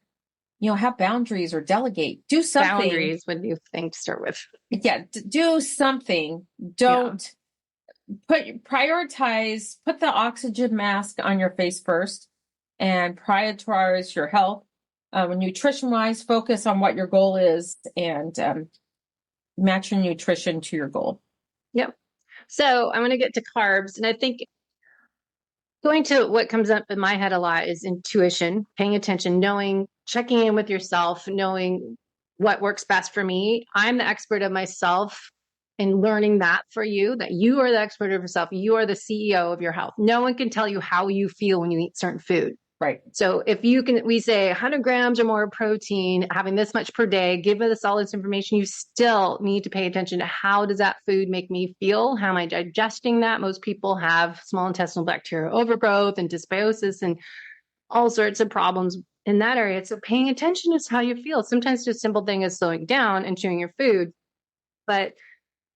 have boundaries or delegate. Do something. Boundaries, what do you think to start with? Yeah, do something. Don't. Yeah. Prioritize, put the oxygen mask on your face first and prioritize your health. Nutrition wise, focus on what your goal is and match your nutrition to your goal. Yep. So I'm going to get to carbs. And I think going to what comes up in my head a lot is intuition, paying attention, knowing, checking in with yourself, knowing what works best for me. I'm the expert of myself. And learning that for you, that you are the expert of yourself. You are the CEO of your health. No one can tell you how you feel when you eat certain food. Right. So if we say 100 grams or more protein, having this much per day, give us all this information, you still need to pay attention to how does that food make me feel? How am I digesting that? Most people have small intestinal bacterial overgrowth and dysbiosis and all sorts of problems in that area. So paying attention is how you feel. Sometimes just a simple thing is slowing down and chewing your food. But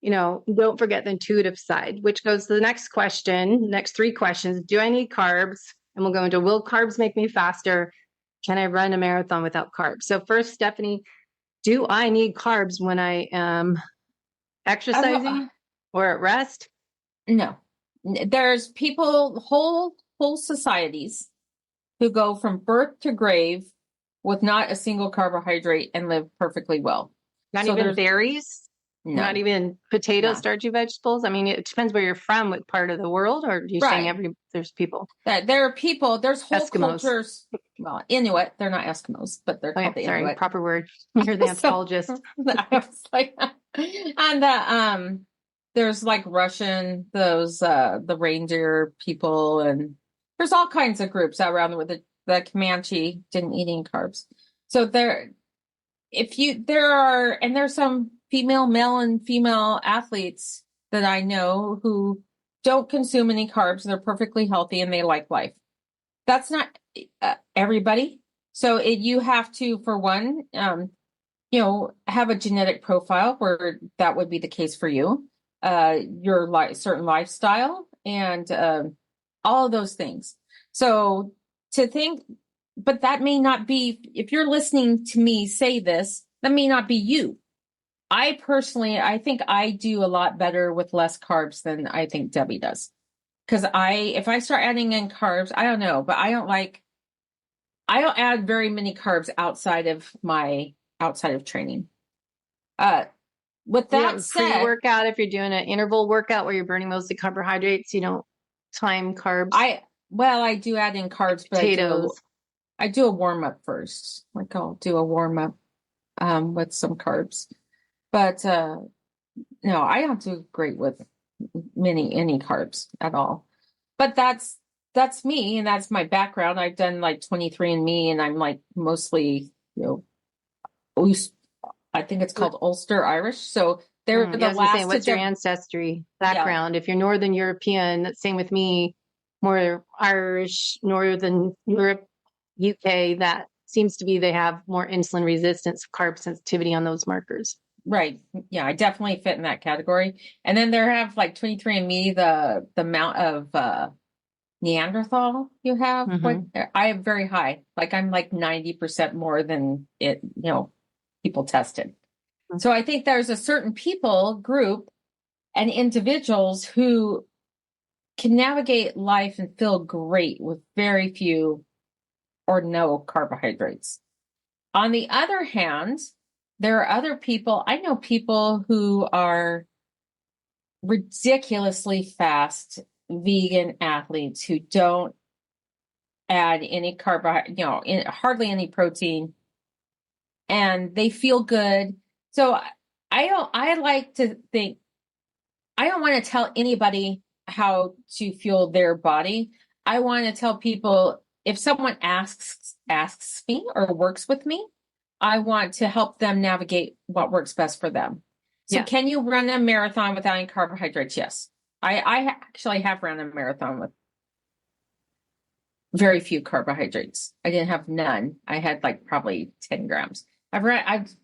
don't forget the intuitive side, which goes to the next question, next 3 questions. Do I need carbs? And we'll go into, will carbs make me faster? Can I run a marathon without carbs? So first, Stephanie, do I need carbs when I am exercising or at rest? No. There's people, whole societies who go from birth to grave with not a single carbohydrate and live perfectly well. Not even berries? No. Not even potatoes, starchy vegetables? I mean, it depends where you're from, what part of the world, or are you saying there's people? There are people, there's whole Eskimos. Cultures. Well, Inuit, they're not Eskimos, but they're called the Inuit. Proper word. You're the anthropologist. I was like, and there's like Russian, those, the reindeer people, and there's all kinds of groups out around with the Comanche didn't eat any carbs. So there's some male and female athletes that I know who don't consume any carbs. They're perfectly healthy and they like life. That's not everybody. So you have to, for one, have a genetic profile where that would be the case for you, your certain lifestyle and all of those things. So to think, but that may not be, if you're listening to me say this, that may not be you. I think I do a lot better with less carbs than I think Debbie does. Because if I start adding in carbs, I don't know, but I don't add very many carbs outside of training. With that said, pre-workout, if you're doing an interval workout where you're burning mostly carbohydrates, you don't time carbs. I do add in carbs, potatoes. But I do a warm up first. Like I'll do a warm up with some carbs. But no, I don't do great with any carbs at all. But that's me, and that's my background. I've done like 23andMe, and I'm like mostly, I think it's called Ulster Irish. So they're the last. What's your ancestry background? Yeah. If you're Northern European, that's same with me. More Irish, Northern Europe, UK. That seems to be they have more insulin resistance, carb sensitivity on those markers. Right. Yeah, I definitely fit in that category. And then there have like 23andMe, the amount of Neanderthal you have. I am very high. Like I'm like 90% more than it, people tested. So I think there's a certain people group and individuals who can navigate life and feel great with very few or no carbohydrates. On the other hand, there are other people, I know people who are ridiculously fast vegan athletes who don't add any carbohydrate, hardly any protein, and they feel good. So I like to think, I don't want to tell anybody how to fuel their body. I want to tell people, if someone asks me or works with me, I want to help them navigate what works best for them. So Can you run a marathon without any carbohydrates? Yes. I actually have run a marathon with very few carbohydrates. I didn't have none. I had like probably 10 grams. I've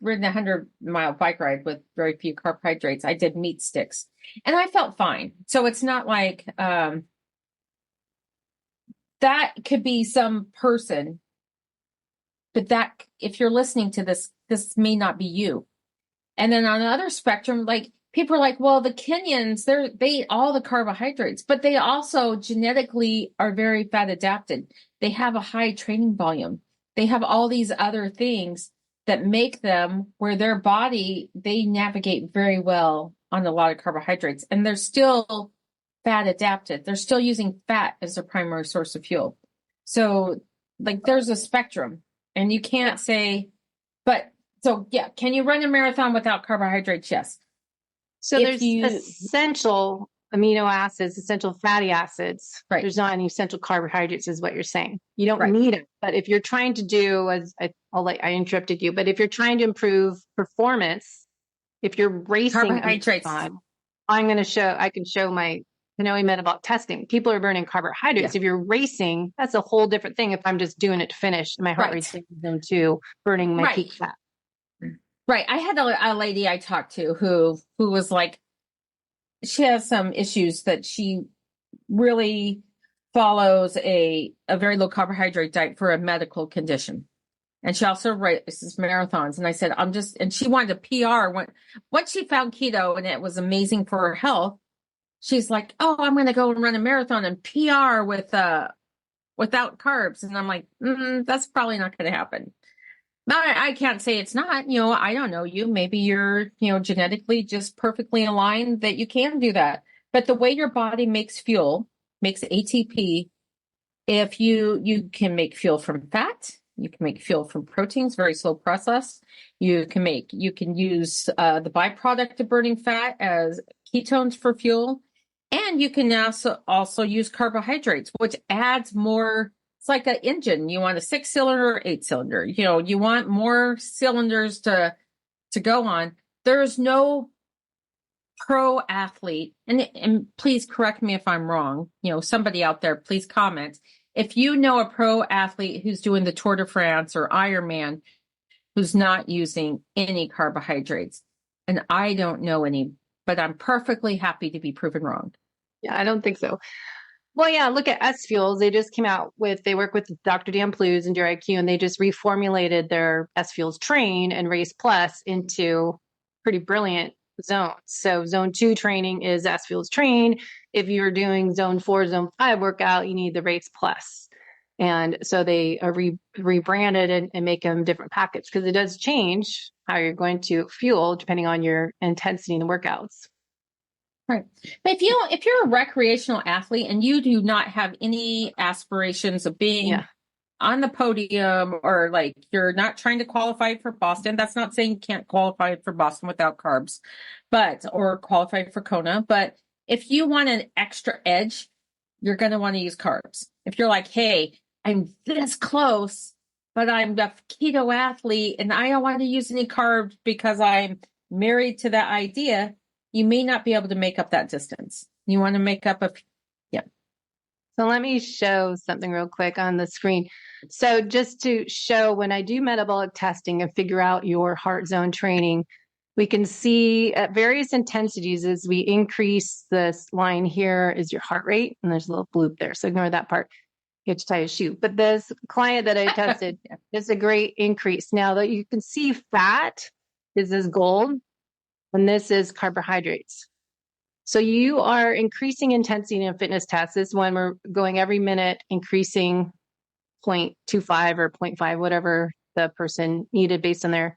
ridden a 100-mile bike ride with very few carbohydrates. I did meat sticks and I felt fine. So it's not like, that could be some person, but that if you're listening to this this may not be you. And then on the other spectrum, like people are like, well, the Kenyans, they eat all the carbohydrates, but they also genetically are very fat adapted. They have a high training volume. They have all these other things that make them where their body, they navigate very well on a lot of carbohydrates, and they're still fat adapted. They're still using fat as their primary source of fuel. So like there's a spectrum, and you can't say, but so yeah, can you run a marathon without carbohydrates? Yes. So there's essential amino acids, essential fatty acids. Right. There's not any essential carbohydrates is what you're saying. You don't need it. But if you're trying to do, I interrupted you, but if you're trying to improve performance, if you're racing carbohydrates, I can show my metabolic testing. People are burning carbohydrates. If you're racing, that's a whole different thing. If I'm just doing it to finish, my heart rate's zone 2, burning my peak fat. Right. I had a lady I talked to who was like, she has some issues that she really follows a very low carbohydrate diet for a medical condition. And she also races marathons. And I said, and she wanted a PR once she found keto and it was amazing for her health. She's like, oh, I'm going to go and run a marathon and PR without carbs. And I'm like, that's probably not going to happen. But I can't say it's not, I don't know you. Maybe you're, genetically just perfectly aligned that you can do that. But the way your body makes fuel, makes ATP, if you can make fuel from fat, you can make fuel from proteins, very slow process. You can use the byproduct of burning fat as ketones for fuel. And you can also use carbohydrates, which adds more. It's like an engine. You want a 6-cylinder or 8-cylinder. You want more cylinders to go on. There's no pro athlete, and please correct me if I'm wrong. Somebody out there, please comment. If you know a pro athlete who's doing the Tour de France or Ironman, who's not using any carbohydrates, and I don't know any, but I'm perfectly happy to be proven wrong. Yeah, I don't think so. Well, yeah, look at S Fuels. They just came out they work with Dr. Dan Plews and DRIQ, and they just reformulated their S Fuels Train and Race Plus into pretty brilliant zones. So zone 2 training is S Fuels Train. If you're doing zone 4, zone 5 workout, you need the Race Plus. And so they are rebranded and make them different packets because it does change how you're going to fuel depending on your intensity in the workouts. Right. But if you're a recreational athlete and you do not have any aspirations of being on the podium, or like you're not trying to qualify for Boston, that's not saying you can't qualify for Boston without carbs, or qualify for Kona. But if you want an extra edge, you're going to want to use carbs. If you're like, hey, I'm this close, but I'm a keto athlete and I don't want to use any carbs because I'm married to that idea, you may not be able to make up that distance. You want to make up So let me show something real quick on the screen. So just to show when I do metabolic testing and figure out your heart zone training, we can see at various intensities as we increase this line here is your heart rate, and there's a little bloop there. So ignore that part. You have to tie a shoe. But this client that I tested is a great increase. Now that you can see fat is this gold, and this is carbohydrates. So you are increasing intensity in fitness tests. This one we're going every minute, increasing 0.25 or 0.5, whatever the person needed based on their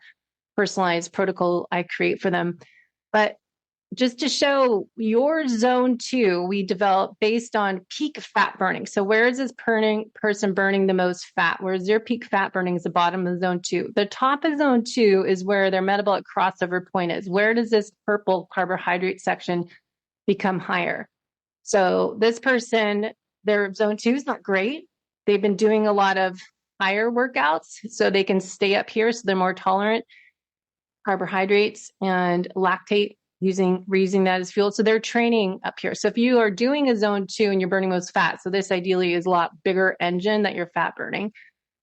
personalized protocol I create for them. But just to show your zone 2, we develop based on peak fat burning. So where is this person burning the most fat? Where's their peak fat burning is the bottom of zone 2. The top of zone 2 is where their metabolic crossover point is. Where does this purple carbohydrate section become higher? So this person, their zone 2 is not great. They've been doing a lot of higher workouts so they can stay up here. So they're more tolerant carbohydrates and lactate reusing that as fuel. So they're training up here. So if you are doing a zone 2 and you're burning most fat, so this ideally is a lot bigger engine that you're fat burning.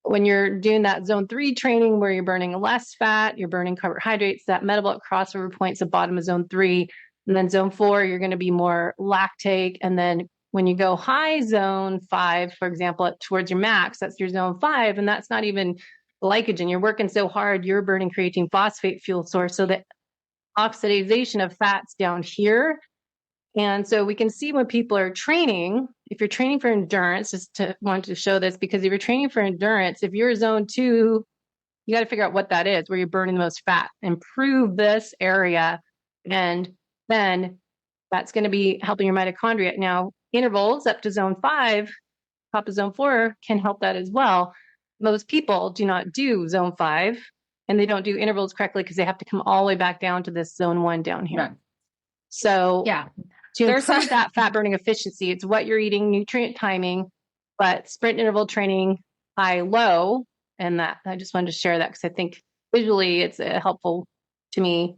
When you're doing that zone 3 training where you're burning less fat, you're burning carbohydrates, that metabolic crossover point's the bottom of zone 3. And then zone 4, you're going to be more lactate. And then when you go high zone 5, for example, up towards your max, that's your zone 5. And that's not even glycogen. You're working so hard, you're burning creatine phosphate fuel source. So the oxidation of fats down here. And so we can see when people are training, if you're training for endurance, want to show this, because if you're training for endurance, if you're zone 2, you got to figure out what that is, where you're burning the most fat. Improve this area, and then that's going to be helping your mitochondria. Now, intervals up to zone 5, top of zone 4 can help that as well. Most people do not do zone 5, and they don't do intervals correctly because they have to come all the way back down to this zone 1 down here. Right. So to improve that fat burning efficiency, it's what you're eating, nutrient timing, but sprint interval training, high, low, and that I just wanted to share that because I think visually it's helpful to me.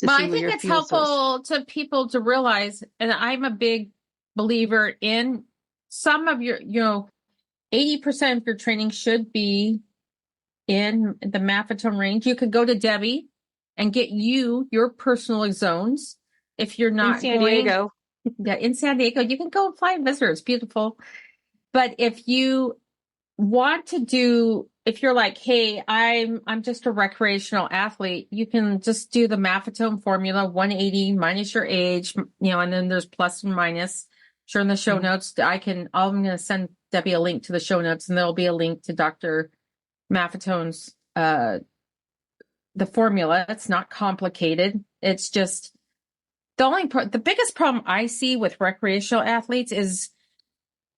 Well, I think it's helpful to people to realize, and I'm a big believer in some of your, 80% of your training should be in the maffetone range. You could go to Debbie and get your personal zones. If you're not in San Diego. Yeah, in San Diego, you can go fly and visit. It's beautiful. But if you want to do, if you're like, hey, I'm just a recreational athlete, you can just do the maffetone formula, 180 minus your age, and then there's plus and minus. Sure, in the show notes, I'm going to send Debbie a link to the show notes, and there'll be a link to Dr. Maffetone's, the formula. It's not complicated. It's just the biggest problem I see with recreational athletes is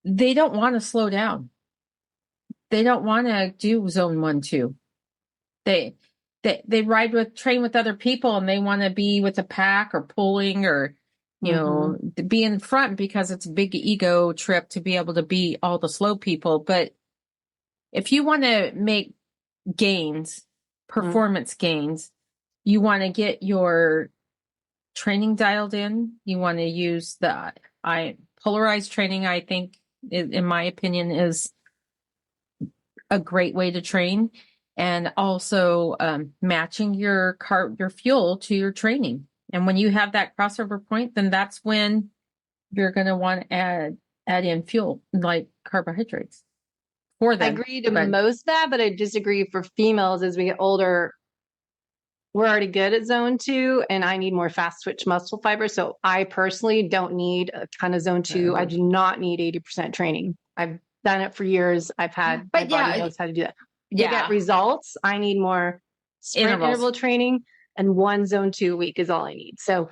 they don't want to slow down. They don't want to do zone 1, 2. They train with other people, and they want to be with a pack or pulling or, be in front because it's a big ego trip to be able to beat all the slow people. But if you want to make gains, performance gains, you want to get your training dialed in. You want to use the polarized training, I think, in my opinion, is a great way to train, and also matching your fuel to your training. And when you have that crossover point, then that's when you're going to want to add in fuel like carbohydrates for them. I agree to most of that, but I disagree for females as we get older. We're already good at zone 2, and I need more fast twitch muscle fiber. So I personally don't need a ton of zone 2. I do not need 80% training. I've done it for years. I've had my body knows how to do that. To get results, I need more sprint interval training, and 1 zone 2 a week is all I need. So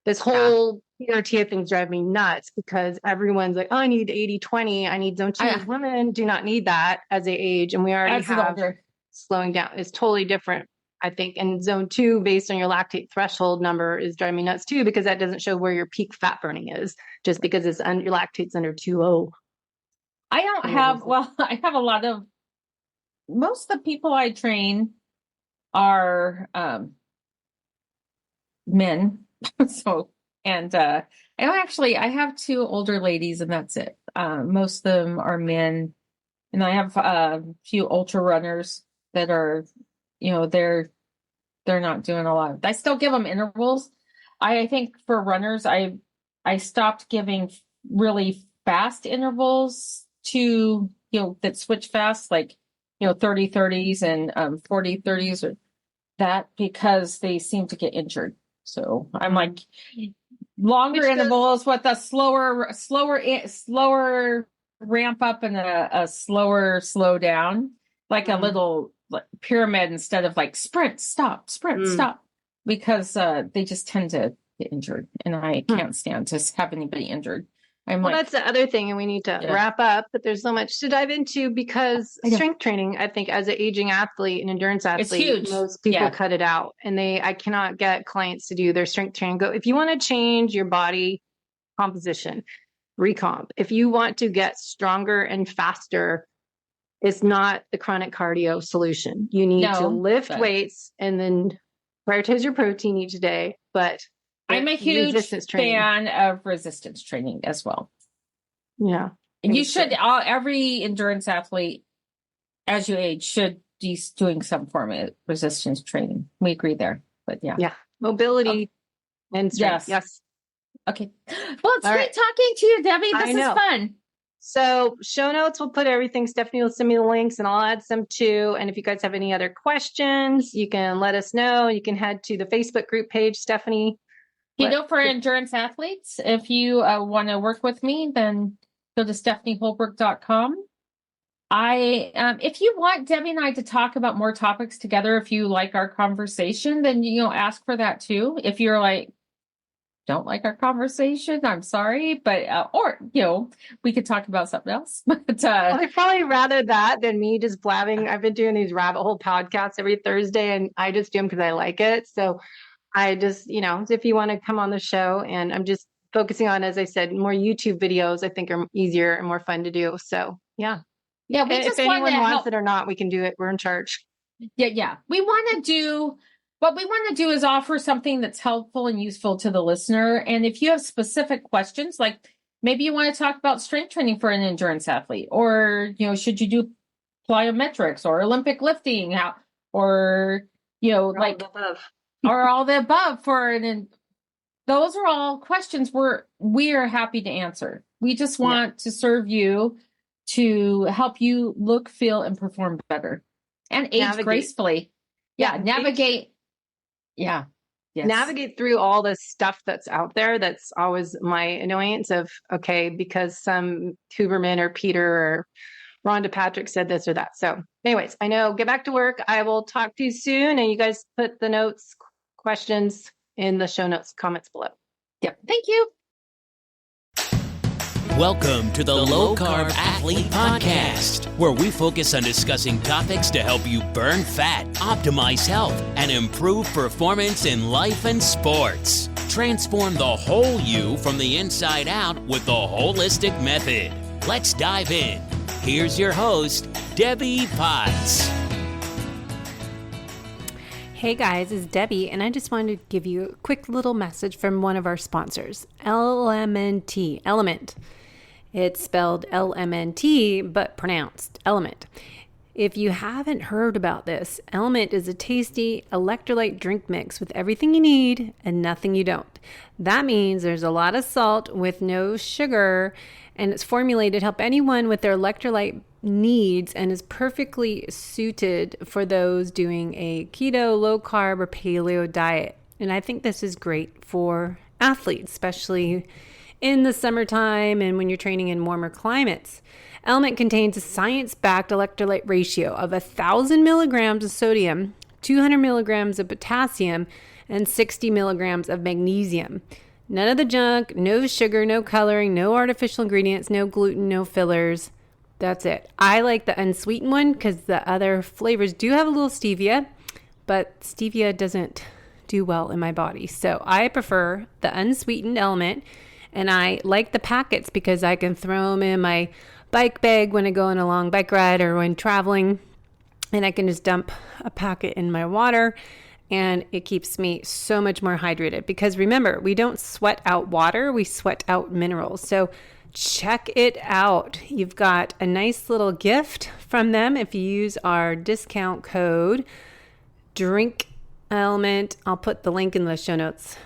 this whole PRT things drive me nuts because everyone's like, oh, I need 80-20. I need zone 2. Women do not need that as they age, and we already have slowing down. It's totally different, I think. And zone 2, based on your lactate threshold number, is driving me nuts too, because that doesn't show where your peak fat burning is, just because your lactate's under 2.0. I have a lot of, most of the people I train are men. So, and I have 2 older ladies, and that's it. Most of them are men. And I have a few ultra runners that are, they're not doing a lot. I still give them intervals. I think for runners, I stopped giving really fast intervals to, that switch fast, like, 30-30s and 40-30s or that, because they seem to get injured. So I'm like longer intervals with a slower ramp up and a slower slow down, like a little pyramid instead of like sprint, stop, because they just tend to get injured, and I can't stand to have anybody injured. That's the other thing, and we need to wrap up, but there's so much to dive into because strength training, I think, as an aging athlete and endurance athlete, most people cut it out, and I cannot get clients to do their strength training. Go, if you want to change your body composition, recomp. If you want to get stronger and faster, it's not the chronic cardio solution. You need to lift weights and then prioritize your protein each day, but I'm a huge fan of resistance training as well. Yeah. And you should, every endurance athlete, as you age, should be doing some form of resistance training. We agree there, but yeah. Yeah. Mobility and strength. Yes. Okay. Well, it's great talking to you, Debbie. This is fun. So show notes, we'll put everything. Stephanie will send me the links and I'll add some too. And if you guys have any other questions, you can let us know. You can head to the Facebook group page, Stephanie. For endurance athletes, if you want to work with me, then go to stephanieholbrook.com. If you want Debbie and I to talk about more topics together, if you like our conversation, then, ask for that too. If you're like, don't like our conversation, I'm sorry, but, we could talk about something else. But I'd probably rather that than me just blabbing. I've been doing these rabbit hole podcasts every Thursday, and I just do them because I like it. So I just, if you want to come on the show, and I'm just focusing on, as I said, more YouTube videos, I think are easier and more fun to do. So, yeah. Yeah. If anyone wants it or not, we can do it. We're in charge. Yeah. What we want to do is offer something that's helpful and useful to the listener. And if you have specific questions, like maybe you want to talk about strength training for an endurance athlete, or, should you do plyometrics or Olympic lifting, or all the above those are all questions we are happy to answer. We just want to serve you, to help you look, feel, and perform better and age gracefully. Navigate. Yeah. Yes. Navigate through all the stuff that's out there. That's always my annoyance of, because some Huberman or Peter or Rhonda Patrick said this or that. So anyways, I know, get back to work. I will talk to you soon. And you guys put the notes, questions in the show notes, comments below. Yep. Thank you. Welcome to the Low Carb Athlete Podcast, where we focus on discussing topics to help you burn fat, optimize health, and improve performance in life and sports. Transform the whole you from the inside out with the holistic method. Let's dive in. Here's your host, Debbie Potts. Hey guys, it's Debbie, and I just wanted to give you a quick little message from one of our sponsors, LMNT, Element. It's spelled LMNT, but pronounced Element. If you haven't heard about this, Element is a tasty electrolyte drink mix with everything you need and nothing you don't. That means there's a lot of salt with no sugar, and it's formulated to help anyone with their electrolyte needs and is perfectly suited for those doing a keto, low carb, or paleo diet. And I think this is great for athletes, especially in the summertime and when you're training in warmer climates. Element contains a science-backed electrolyte ratio of 1,000 milligrams of sodium, 200 milligrams of potassium, and 60 milligrams of magnesium. None of the junk, no sugar, no coloring, no artificial ingredients, no gluten, no fillers. That's it. I like the unsweetened one because the other flavors do have a little stevia, but stevia doesn't do well in my body. So I prefer the unsweetened Element, and I like the packets because I can throw them in my bike bag when I go on a long bike ride or when traveling, and I can just dump a packet in my water, and it keeps me so much more hydrated. Because remember, we don't sweat out water, we sweat out minerals. So check it out. You've got a nice little gift from them if you use our discount code Drink Element. I'll put the link in the show notes.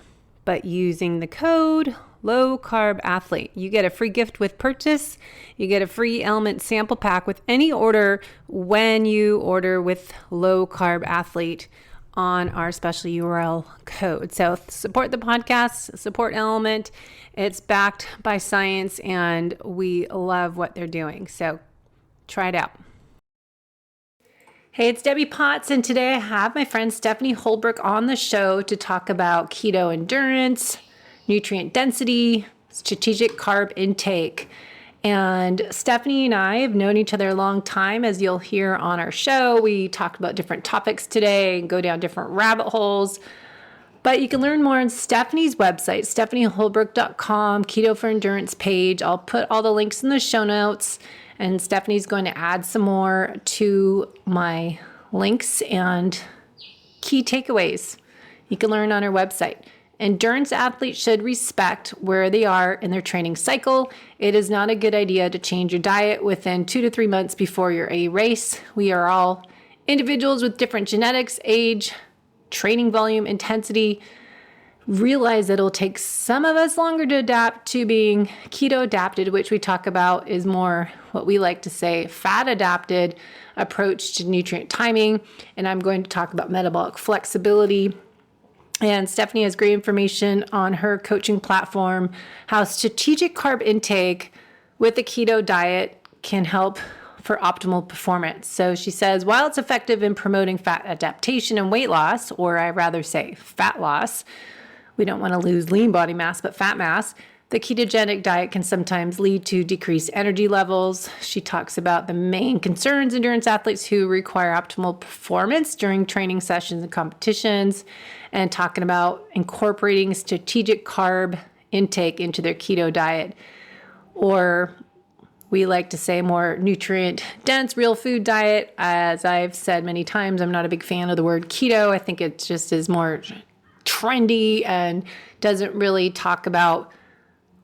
But using the code Low Carb Athlete, you get a free gift with purchase. You get a free Element sample pack with any order when you order with Low Carb Athlete on our special URL code. So support the podcast, support Element. It's backed by science and we love what they're doing. So try it out. Hey, it's Debbie Potts, and today I have my friend Stephanie Holbrook on the show to talk about keto endurance, nutrient density, strategic carb intake. And Stephanie and I have known each other a long time, as you'll hear on our show. We talk about different topics today and go down different rabbit holes. But you can learn more on Stephanie's website, stephanieholbrook.com, Keto for Endurance page. I'll put all the links in the show notes. And Stephanie's going to add some more to my links and key takeaways you can learn on her website. Endurance athletes should respect where they are in their training cycle. It is not a good idea to change your diet within 2 to 3 months before your race. We are all individuals with different genetics, age, training volume, intensity. Realize that it'll take some of us longer to adapt to being keto adapted, which we talk about is more what we like to say fat adapted approach to nutrient timing. And I'm going to talk about metabolic flexibility. And Stephanie has great information on her coaching platform, how strategic carb intake with the keto diet can help for optimal performance. So she says, while it's effective in promoting fat adaptation and weight loss, or I rather say fat loss, we don't want to lose lean body mass, but fat mass, the ketogenic diet can sometimes lead to decreased energy levels. She talks about the main concerns endurance athletes who require optimal performance during training sessions and competitions, and talking about incorporating strategic carb intake into their keto diet, or we like to say more nutrient dense real food diet. As I've said many times, I'm not a big fan of the word keto. I think it just is more trendy and doesn't really talk about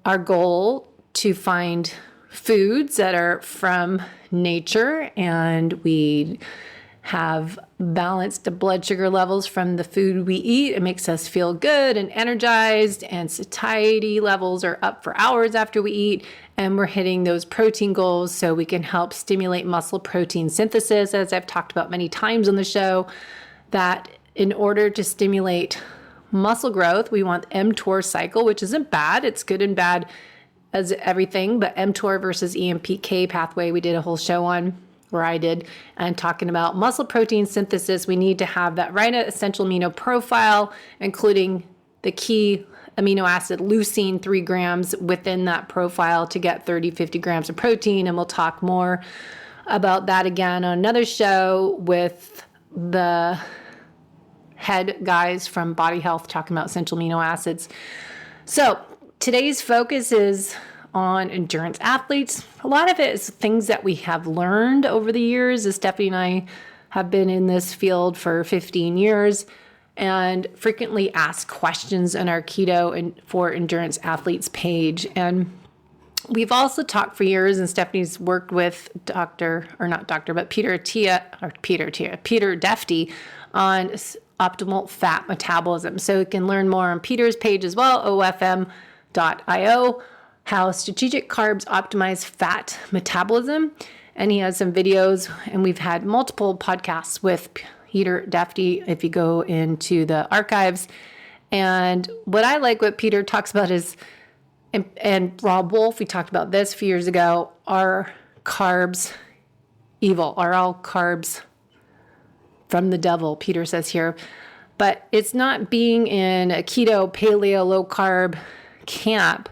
our goal to find foods that are from nature, and we have balanced blood sugar levels from the food we eat. It makes us feel good and energized, and satiety levels are up for hours after we eat, and we're hitting those protein goals so we can help stimulate muscle protein synthesis, as I've talked about many times on the show, that in order to stimulate muscle growth, we want mTOR cycle, which isn't bad. It's good and bad as everything, but mTOR versus EMPK pathway, we did a whole show on, where I did, and talking about muscle protein synthesis. We need to have that right essential amino profile, including the key amino acid leucine, 3 grams within that profile to get 30, 50 grams of protein. And we'll talk more about that again on another show with the head guys from Body Health talking about essential amino acids. So today's focus is on endurance athletes. A lot of it is things that we have learned over the years, as Stephanie and I have been in this field for 15 years and frequently asked questions in our keto and for endurance athletes page. And we've also talked for years, and Stephanie's worked with Peter Defty on optimal fat metabolism. So you can learn more on Peter's page as well, ofm.io, how strategic carbs optimize fat metabolism. And he has some videos, and we've had multiple podcasts with Peter Defty if you go into the archives. And what I like what Peter talks about is, and Rob Wolf, we talked about this a few years ago, are carbs evil? Are all carbs from the devil, Peter says here. But it's not being in a keto, paleo, low carb camp.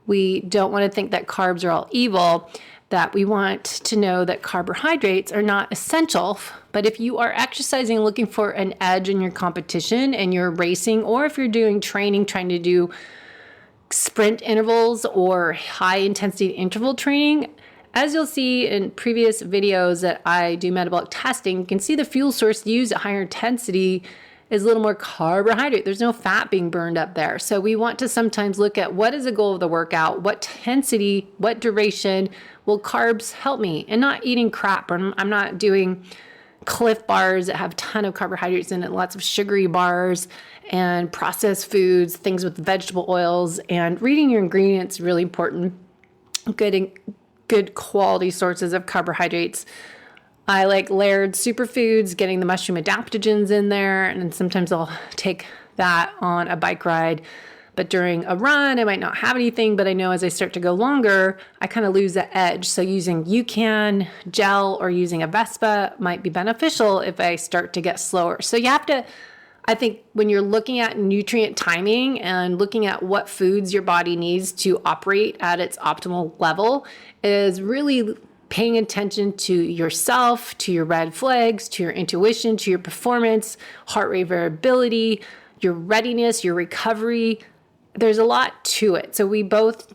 We don't want to think that carbs are all evil, that we want to know that carbohydrates are not essential. But if you are exercising, looking for an edge in your competition and you're racing, or if you're doing training, trying to do sprint intervals or high intensity interval training, as you'll see in previous videos that I do metabolic testing, you can see the fuel source used at higher intensity is a little more carbohydrate. There's no fat being burned up there. So we want to sometimes look at what is the goal of the workout, what intensity, what duration will carbs help me, and not eating crap. I'm not doing Cliff bars that have a ton of carbohydrates in it, lots of sugary bars and processed foods, things with vegetable oils, and reading your ingredients is really important. Good quality sources of carbohydrates. I like layered superfoods, getting the mushroom adaptogens in there, and sometimes I'll take that on a bike ride. But during a run, I might not have anything, but I know as I start to go longer, I kind of lose that edge. So using UCAN gel or using a Vespa might be beneficial if I start to get slower. So you have to, I think when you're looking at nutrient timing and looking at what foods your body needs to operate at its optimal level, is really paying attention to yourself, to your red flags, to your intuition, to your performance, heart rate variability, your readiness, your recovery. There's a lot to it. So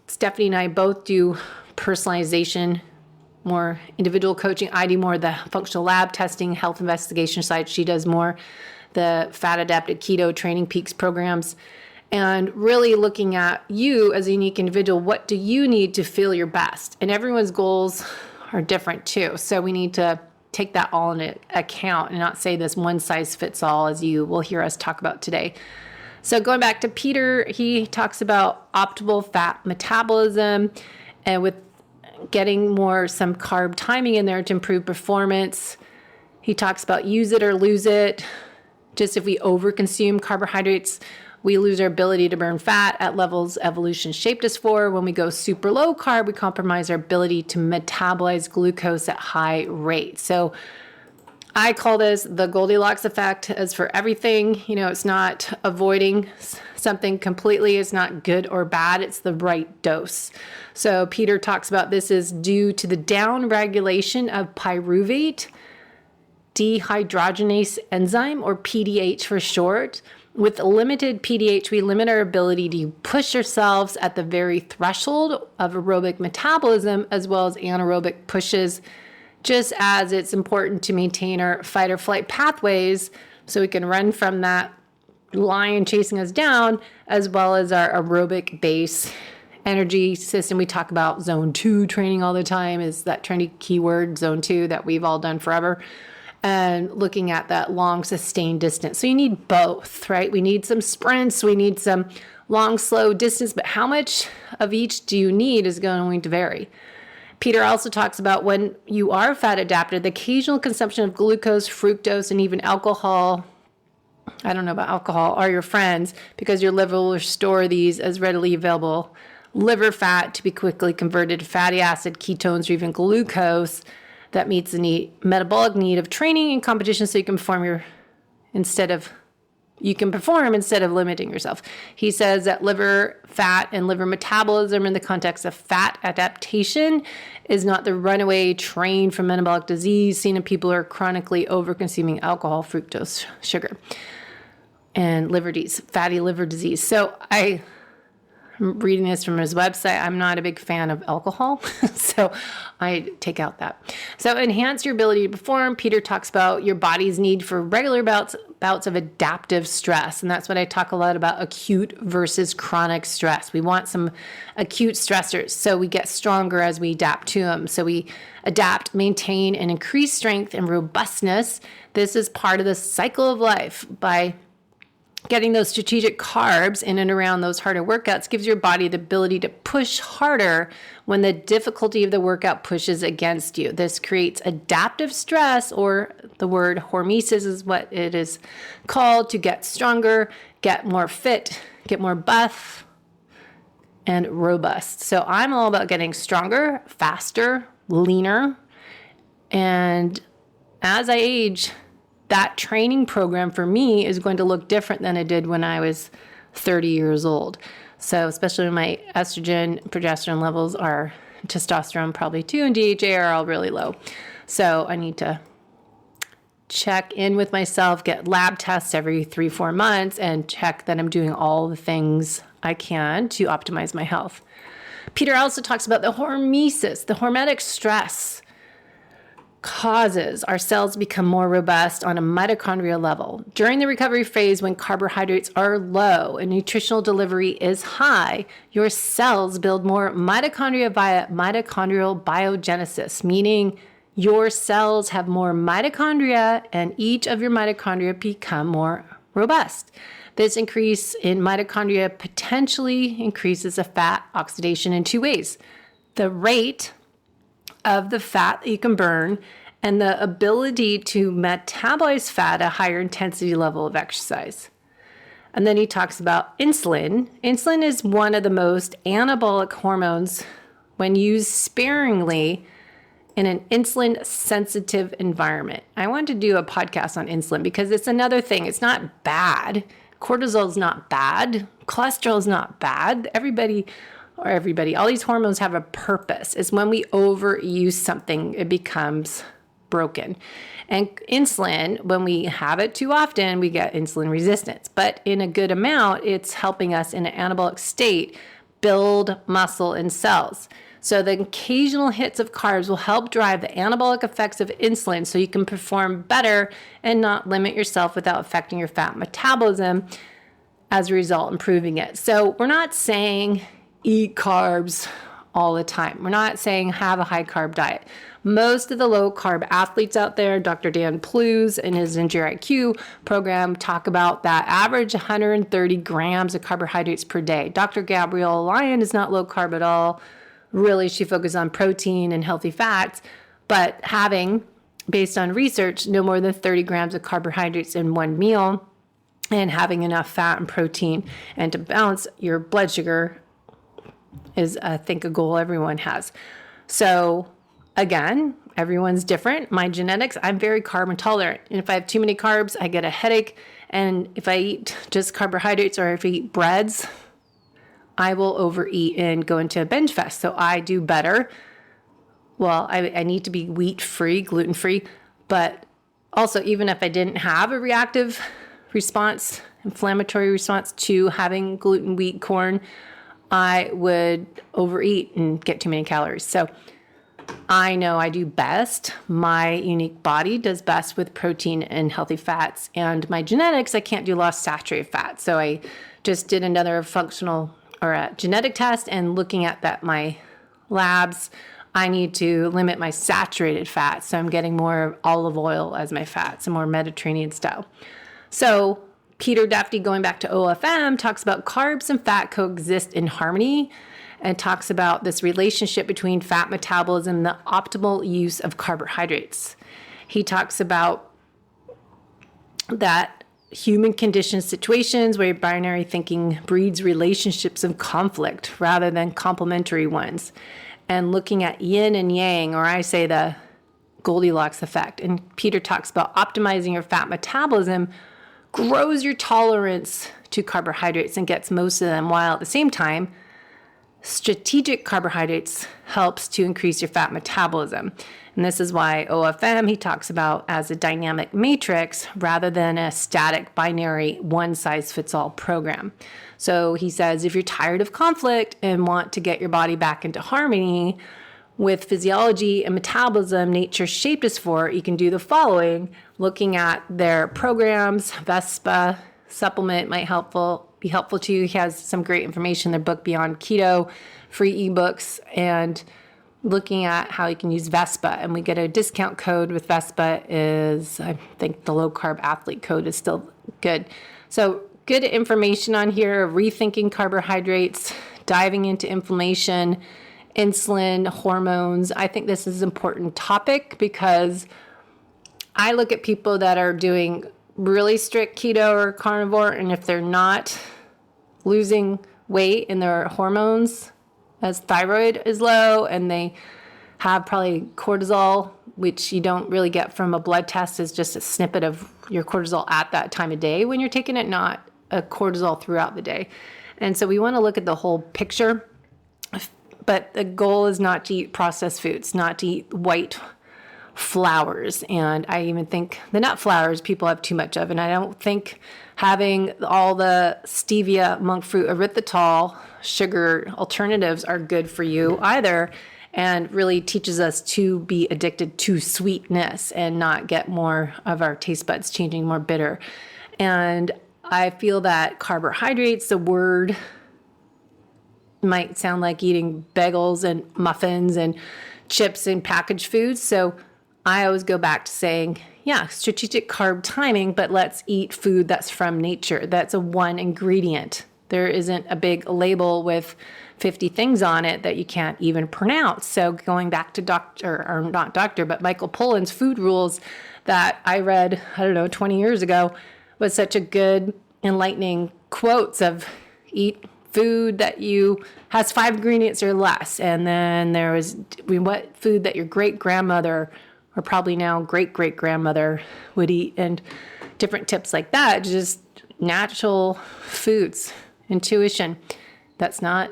Stephanie and I both do personalization, more individual coaching. I do more the functional lab testing, health investigation side. She does more the fat adapted keto training peaks programs, and really looking at you as a unique individual. What do you need to feel your best? And everyone's goals are different too. So we need to take that all into account and not say this one size fits all, as you will hear us talk about today. So going back to Peter, he talks about optimal fat metabolism and with getting some carb timing in there to improve performance. He talks about use it or lose it. Just if we overconsume carbohydrates, we lose our ability to burn fat at levels evolution shaped us for. When we go super low carb, we compromise our ability to metabolize glucose at high rates. So I call this the Goldilocks effect. As for everything, it's not avoiding something completely. It's not good or bad. It's the right dose. So Peter talks about this is due to the downregulation of pyruvate dehydrogenase enzyme, or PDH for short. With limited PDH, we limit our ability to push ourselves at the very threshold of aerobic metabolism, as well as anaerobic pushes, just as it's important to maintain our fight or flight pathways so we can run from that lion chasing us down, as well as our aerobic base energy system. We talk about zone 2 training all the time, is that trendy keyword, zone 2, that we've all done forever. And looking at that long sustained distance. So you need both, right? We need some sprints, we need some long, slow distance, but how much of each do you need is going to vary. Peter also talks about when you are fat adapted, the occasional consumption of glucose, fructose, and even alcohol, I don't know about alcohol, are your friends, because your liver will store these as readily available liver fat to be quickly converted to fatty acid, ketones, or even glucose that meets the metabolic need of training and competition, so you can perform instead of limiting yourself. He says that liver fat and liver metabolism in the context of fat adaptation is not the runaway train from metabolic disease seen in people who are chronically over-consuming alcohol, fructose, sugar, and fatty liver disease. So I'm reading this from his website. I'm not a big fan of alcohol, so I take out that. So enhance your ability to perform. Peter talks about your body's need for regular bouts of adaptive stress, and that's what I talk a lot about, acute versus chronic stress. We want some acute stressors, so we get stronger as we adapt to them. So we adapt, maintain, and increase strength and robustness. This is part of the cycle of life. By getting those strategic carbs in and around those harder workouts gives your body the ability to push harder when the difficulty of the workout pushes against you. This creates adaptive stress, or the word hormesis is what it is called, to get stronger, get more fit, get more buff, and robust. So I'm all about getting stronger, faster, leaner. And as I age, that training program for me is going to look different than it did when I was 30 years old. So especially when my estrogen, progesterone levels are, testosterone probably too, and DHA are all really low. So I need to check in with myself, get lab tests every 3-4 months, and check that I'm doing all the things I can to optimize my health. Peter also talks about the hormesis, the hormetic stress causes our cells to become more robust on a mitochondrial level. During the recovery phase, when carbohydrates are low and nutritional delivery is high, your cells build more mitochondria via mitochondrial biogenesis, meaning your cells have more mitochondria and each of your mitochondria become more robust. This increase in mitochondria potentially increases the fat oxidation in two ways: the rate of the fat that you can burn and the ability to metabolize fat at a higher intensity level of exercise. And then he talks about insulin. Insulin is one of the most anabolic hormones when used sparingly in an insulin sensitive environment. I wanted to do a podcast on insulin because it's another thing. It's not bad. Cortisol is not bad. Cholesterol is not bad. All these hormones have a purpose. It's when we overuse something, it becomes broken. And insulin, when we have it too often, we get insulin resistance. But in a good amount, it's helping us in an anabolic state build muscle and cells. So the occasional hits of carbs will help drive the anabolic effects of insulin so you can perform better and not limit yourself without affecting your fat metabolism, as a result, improving it. So we're not saying eat carbs all the time. We're not saying have a high carb diet. Most of the low carb athletes out there, Dr. Dan Plews in his Endure IQ program, talk about that average 130 grams of carbohydrates per day. Dr. Gabrielle Lyon is not low carb at all. Really, she focuses on protein and healthy fats, but having, based on research, no more than 30 grams of carbohydrates in one meal and having enough fat and protein and to balance your blood sugar is, I think, a goal everyone has. So again, everyone's different. My genetics, I'm very carb intolerant. And if I have too many carbs, I get a headache. And if I eat just carbohydrates or if I eat breads, I will overeat and go into a binge fest. So I do better. Well, I need to be wheat-free, gluten-free. But also, even if I didn't have a reactive response, inflammatory response to having gluten, wheat, corn, I would overeat and get too many calories. So I know I do best. My unique body does best with protein and healthy fats. And my genetics, I can't do a lot of saturated fat. So I just did another functional or a genetic test, and looking at that, my labs, I need to limit my saturated fat. So I'm getting more olive oil as my fats and more Mediterranean style. So Peter Duffy, going back to OFM, talks about carbs and fat coexist in harmony and talks about this relationship between fat metabolism and the optimal use of carbohydrates. He talks about that human conditioned situations where binary thinking breeds relationships of conflict rather than complementary ones, and looking at yin and yang, or I say the Goldilocks effect. And Peter talks about optimizing your fat metabolism grows your tolerance to carbohydrates and gets most of them, while at the same time, strategic carbohydrates helps to increase your fat metabolism. And this is why OFM he talks about as a dynamic matrix rather than a static binary one-size-fits-all program. So he says if you're tired of conflict and want to get your body back into harmony with physiology and metabolism nature shaped us for, you can do the following. Looking at their programs, Vespa supplement might be helpful to you. He has some great information in their book Beyond Keto, free ebooks, and looking at how you can use Vespa. And we get a discount code with Vespa is, I think the low carb athlete code is still good. So good information on here, rethinking carbohydrates, diving into inflammation, insulin, hormones. I think this is an important topic because I look at people that are doing really strict keto or carnivore, and if they're not losing weight in their hormones, as thyroid is low, and they have probably cortisol, which you don't really get from a blood test, is just a snippet of your cortisol at that time of day when you're taking it, not a cortisol throughout the day. And so we want to look at the whole picture, but the goal is not to eat processed foods, not to eat white flours. And I even think the nut flours people have too much of. And I don't think having all the stevia, monk fruit, erythritol, sugar alternatives are good for you either. and really teaches us to be addicted to sweetness and not get more of our taste buds changing more bitter. And I feel that carbohydrates, the word might sound like eating bagels and muffins and chips and packaged foods. So I always go back to saying, yeah, strategic carb timing, but let's eat food that's from nature. That's a one ingredient. There isn't a big label with 50 things on it that you can't even pronounce. So going back to Michael Pollan's food rules that I read, 20 years ago, was such a good enlightening quotes of eat food that has 5 ingredients or less. And then there was what food that your great-grandmother or probably now great-great-grandmother would eat, and different tips like that. Just natural foods, intuition. That's not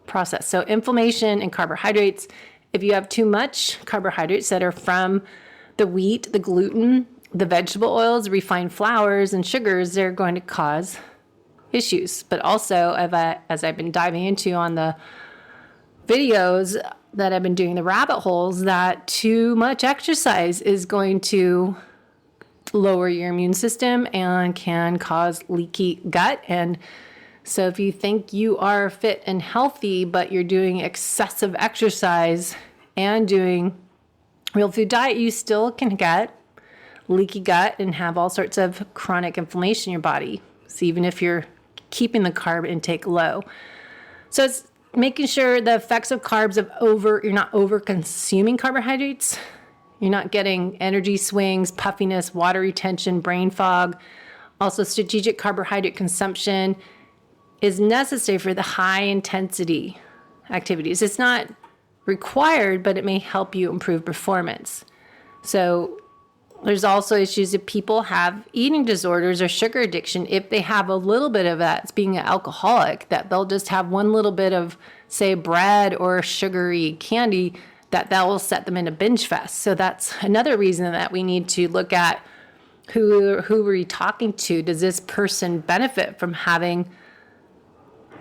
processed. So inflammation and carbohydrates. If you have too much carbohydrates that are from the wheat, the gluten, the vegetable oils, refined flours, and sugars, they're going to cause issues. But also, as I've been diving into on the videos that I've been doing, the rabbit holes, that too much exercise is going to lower your immune system and can cause leaky gut. And so if you think you are fit and healthy, but you're doing excessive exercise and doing real food diet, you still can get leaky gut and have all sorts of chronic inflammation in your body. So even if you're keeping the carb intake low. So it's making sure the effects of carbs you're not over consuming carbohydrates. You're not getting energy swings, puffiness, water retention, brain fog. Also, strategic carbohydrate consumption is necessary for the high intensity activities. It's not required, but it may help you improve performance. So there's also issues if people have eating disorders or sugar addiction. If they have a little bit of that, it's being an alcoholic, that they'll just have one little bit of, say, bread or sugary candy, that will set them in a binge fest. So that's another reason that we need to look at who are we talking to. Does this person benefit from having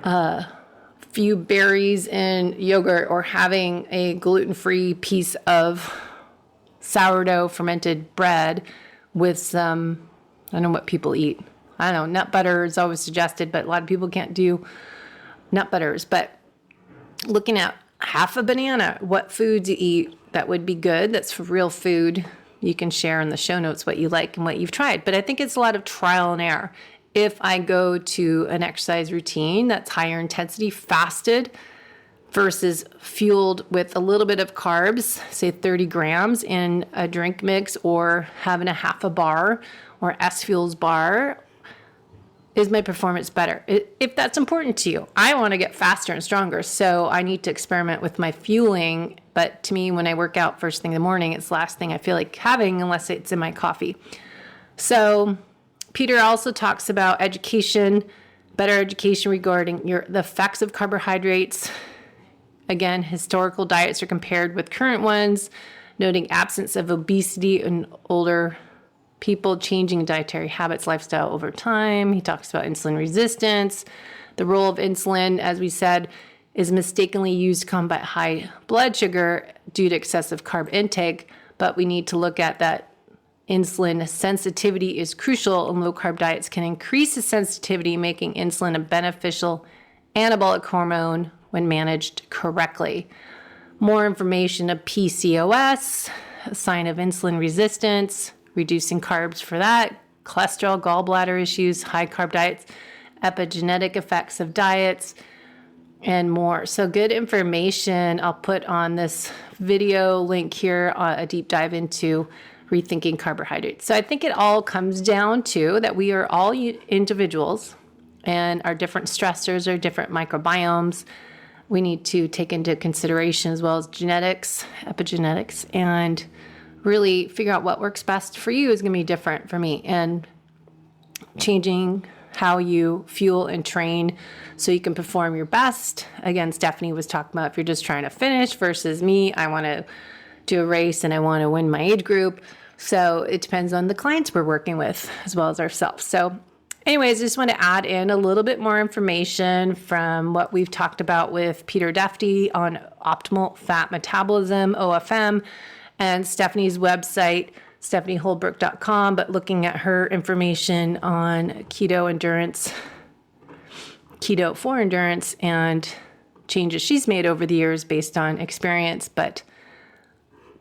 a few berries in yogurt or having a gluten-free piece of sourdough fermented bread with some, I don't know what people eat. I don't know, nut butter is always suggested, but a lot of people can't do nut butters. But looking at half a banana, what foods you eat that would be good, that's for real food. You can share in the show notes what you like and what you've tried. But I think it's a lot of trial and error. If I go to an exercise routine that's higher intensity, fasted, versus fueled with a little bit of carbs, say 30 grams in a drink mix, or having a half a bar or S Fuels bar, is my performance better? If that's important to you, I want to get faster and stronger, so I need to experiment with my fueling. But to me, when I work out first thing in the morning, it's the last thing I feel like having unless it's in my coffee. So Peter also talks about education, better education regarding the effects of carbohydrates. Again, historical diets are compared with current ones, noting absence of obesity in older people, changing dietary habits, lifestyle over time. He talks about insulin resistance. The role of insulin, as we said, is mistakenly used to combat high blood sugar due to excessive carb intake, but we need to look at that insulin sensitivity is crucial, and low-carb diets can increase the sensitivity, making insulin a beneficial anabolic hormone when managed correctly. More information of PCOS, a sign of insulin resistance, reducing carbs for that, cholesterol, gallbladder issues, high carb diets, epigenetic effects of diets, and more. So good information. I'll put on this video link here, a deep dive into rethinking carbohydrates. So I think it all comes down to that we are all individuals, and our different stressors are different microbiomes. We need to take into consideration, as well as genetics, epigenetics, and really figure out what works best for you is going to be different for me. And changing how you fuel and train so you can perform your best. Again, Stephanie was talking about if you're just trying to finish versus me, I want to do a race and I want to win my age group. So it depends on the clients we're working with as well as ourselves. So Anyways, I just want to add in a little bit more information from what we've talked about with Peter Defty on optimal fat metabolism, OFM, and Stephanie's website, stephanieholbrook.com, but looking at her information on keto endurance, keto for endurance, and changes she's made over the years based on experience, but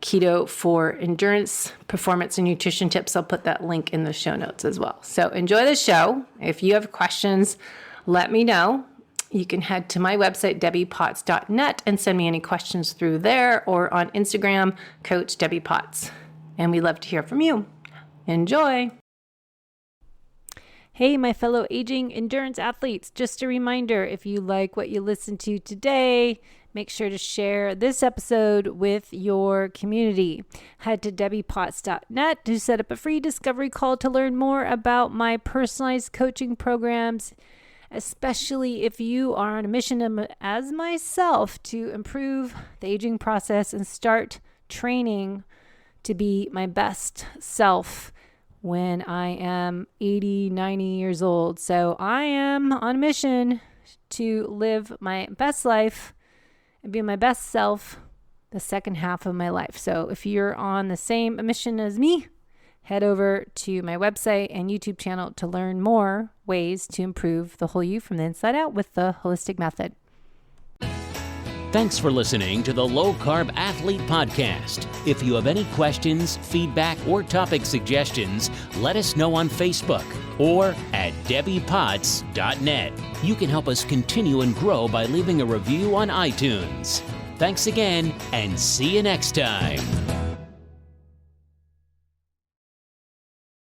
keto for endurance, performance, and nutrition tips. I'll put that link in the show notes as well. So enjoy the show. If you have questions, let me know. You can head to my website, debbiepotts.net, and send me any questions through there or on Instagram, Coach Debbie Potts. And we love to hear from you. Enjoy. Hey, my fellow aging endurance athletes, just a reminder, if you like what you listened to today, make sure to share this episode with your community. Head to debbiepotts.net to set up a free discovery call to learn more about my personalized coaching programs, especially if you are on a mission as myself to improve the aging process and start training to be my best self when I am 80, 90 years old. So I am on a mission to live my best life and be my best self the second half of my life. So if you're on the same mission as me, head over to my website and YouTube channel to learn more ways to improve the whole you from the inside out with the holistic method. Thanks for listening to the Low Carb Athlete Podcast. If you have any questions, feedback, or topic suggestions, let us know on Facebook or at debbiepotts.net. You can help us continue and grow by leaving a review on iTunes. Thanks again, and see you next time.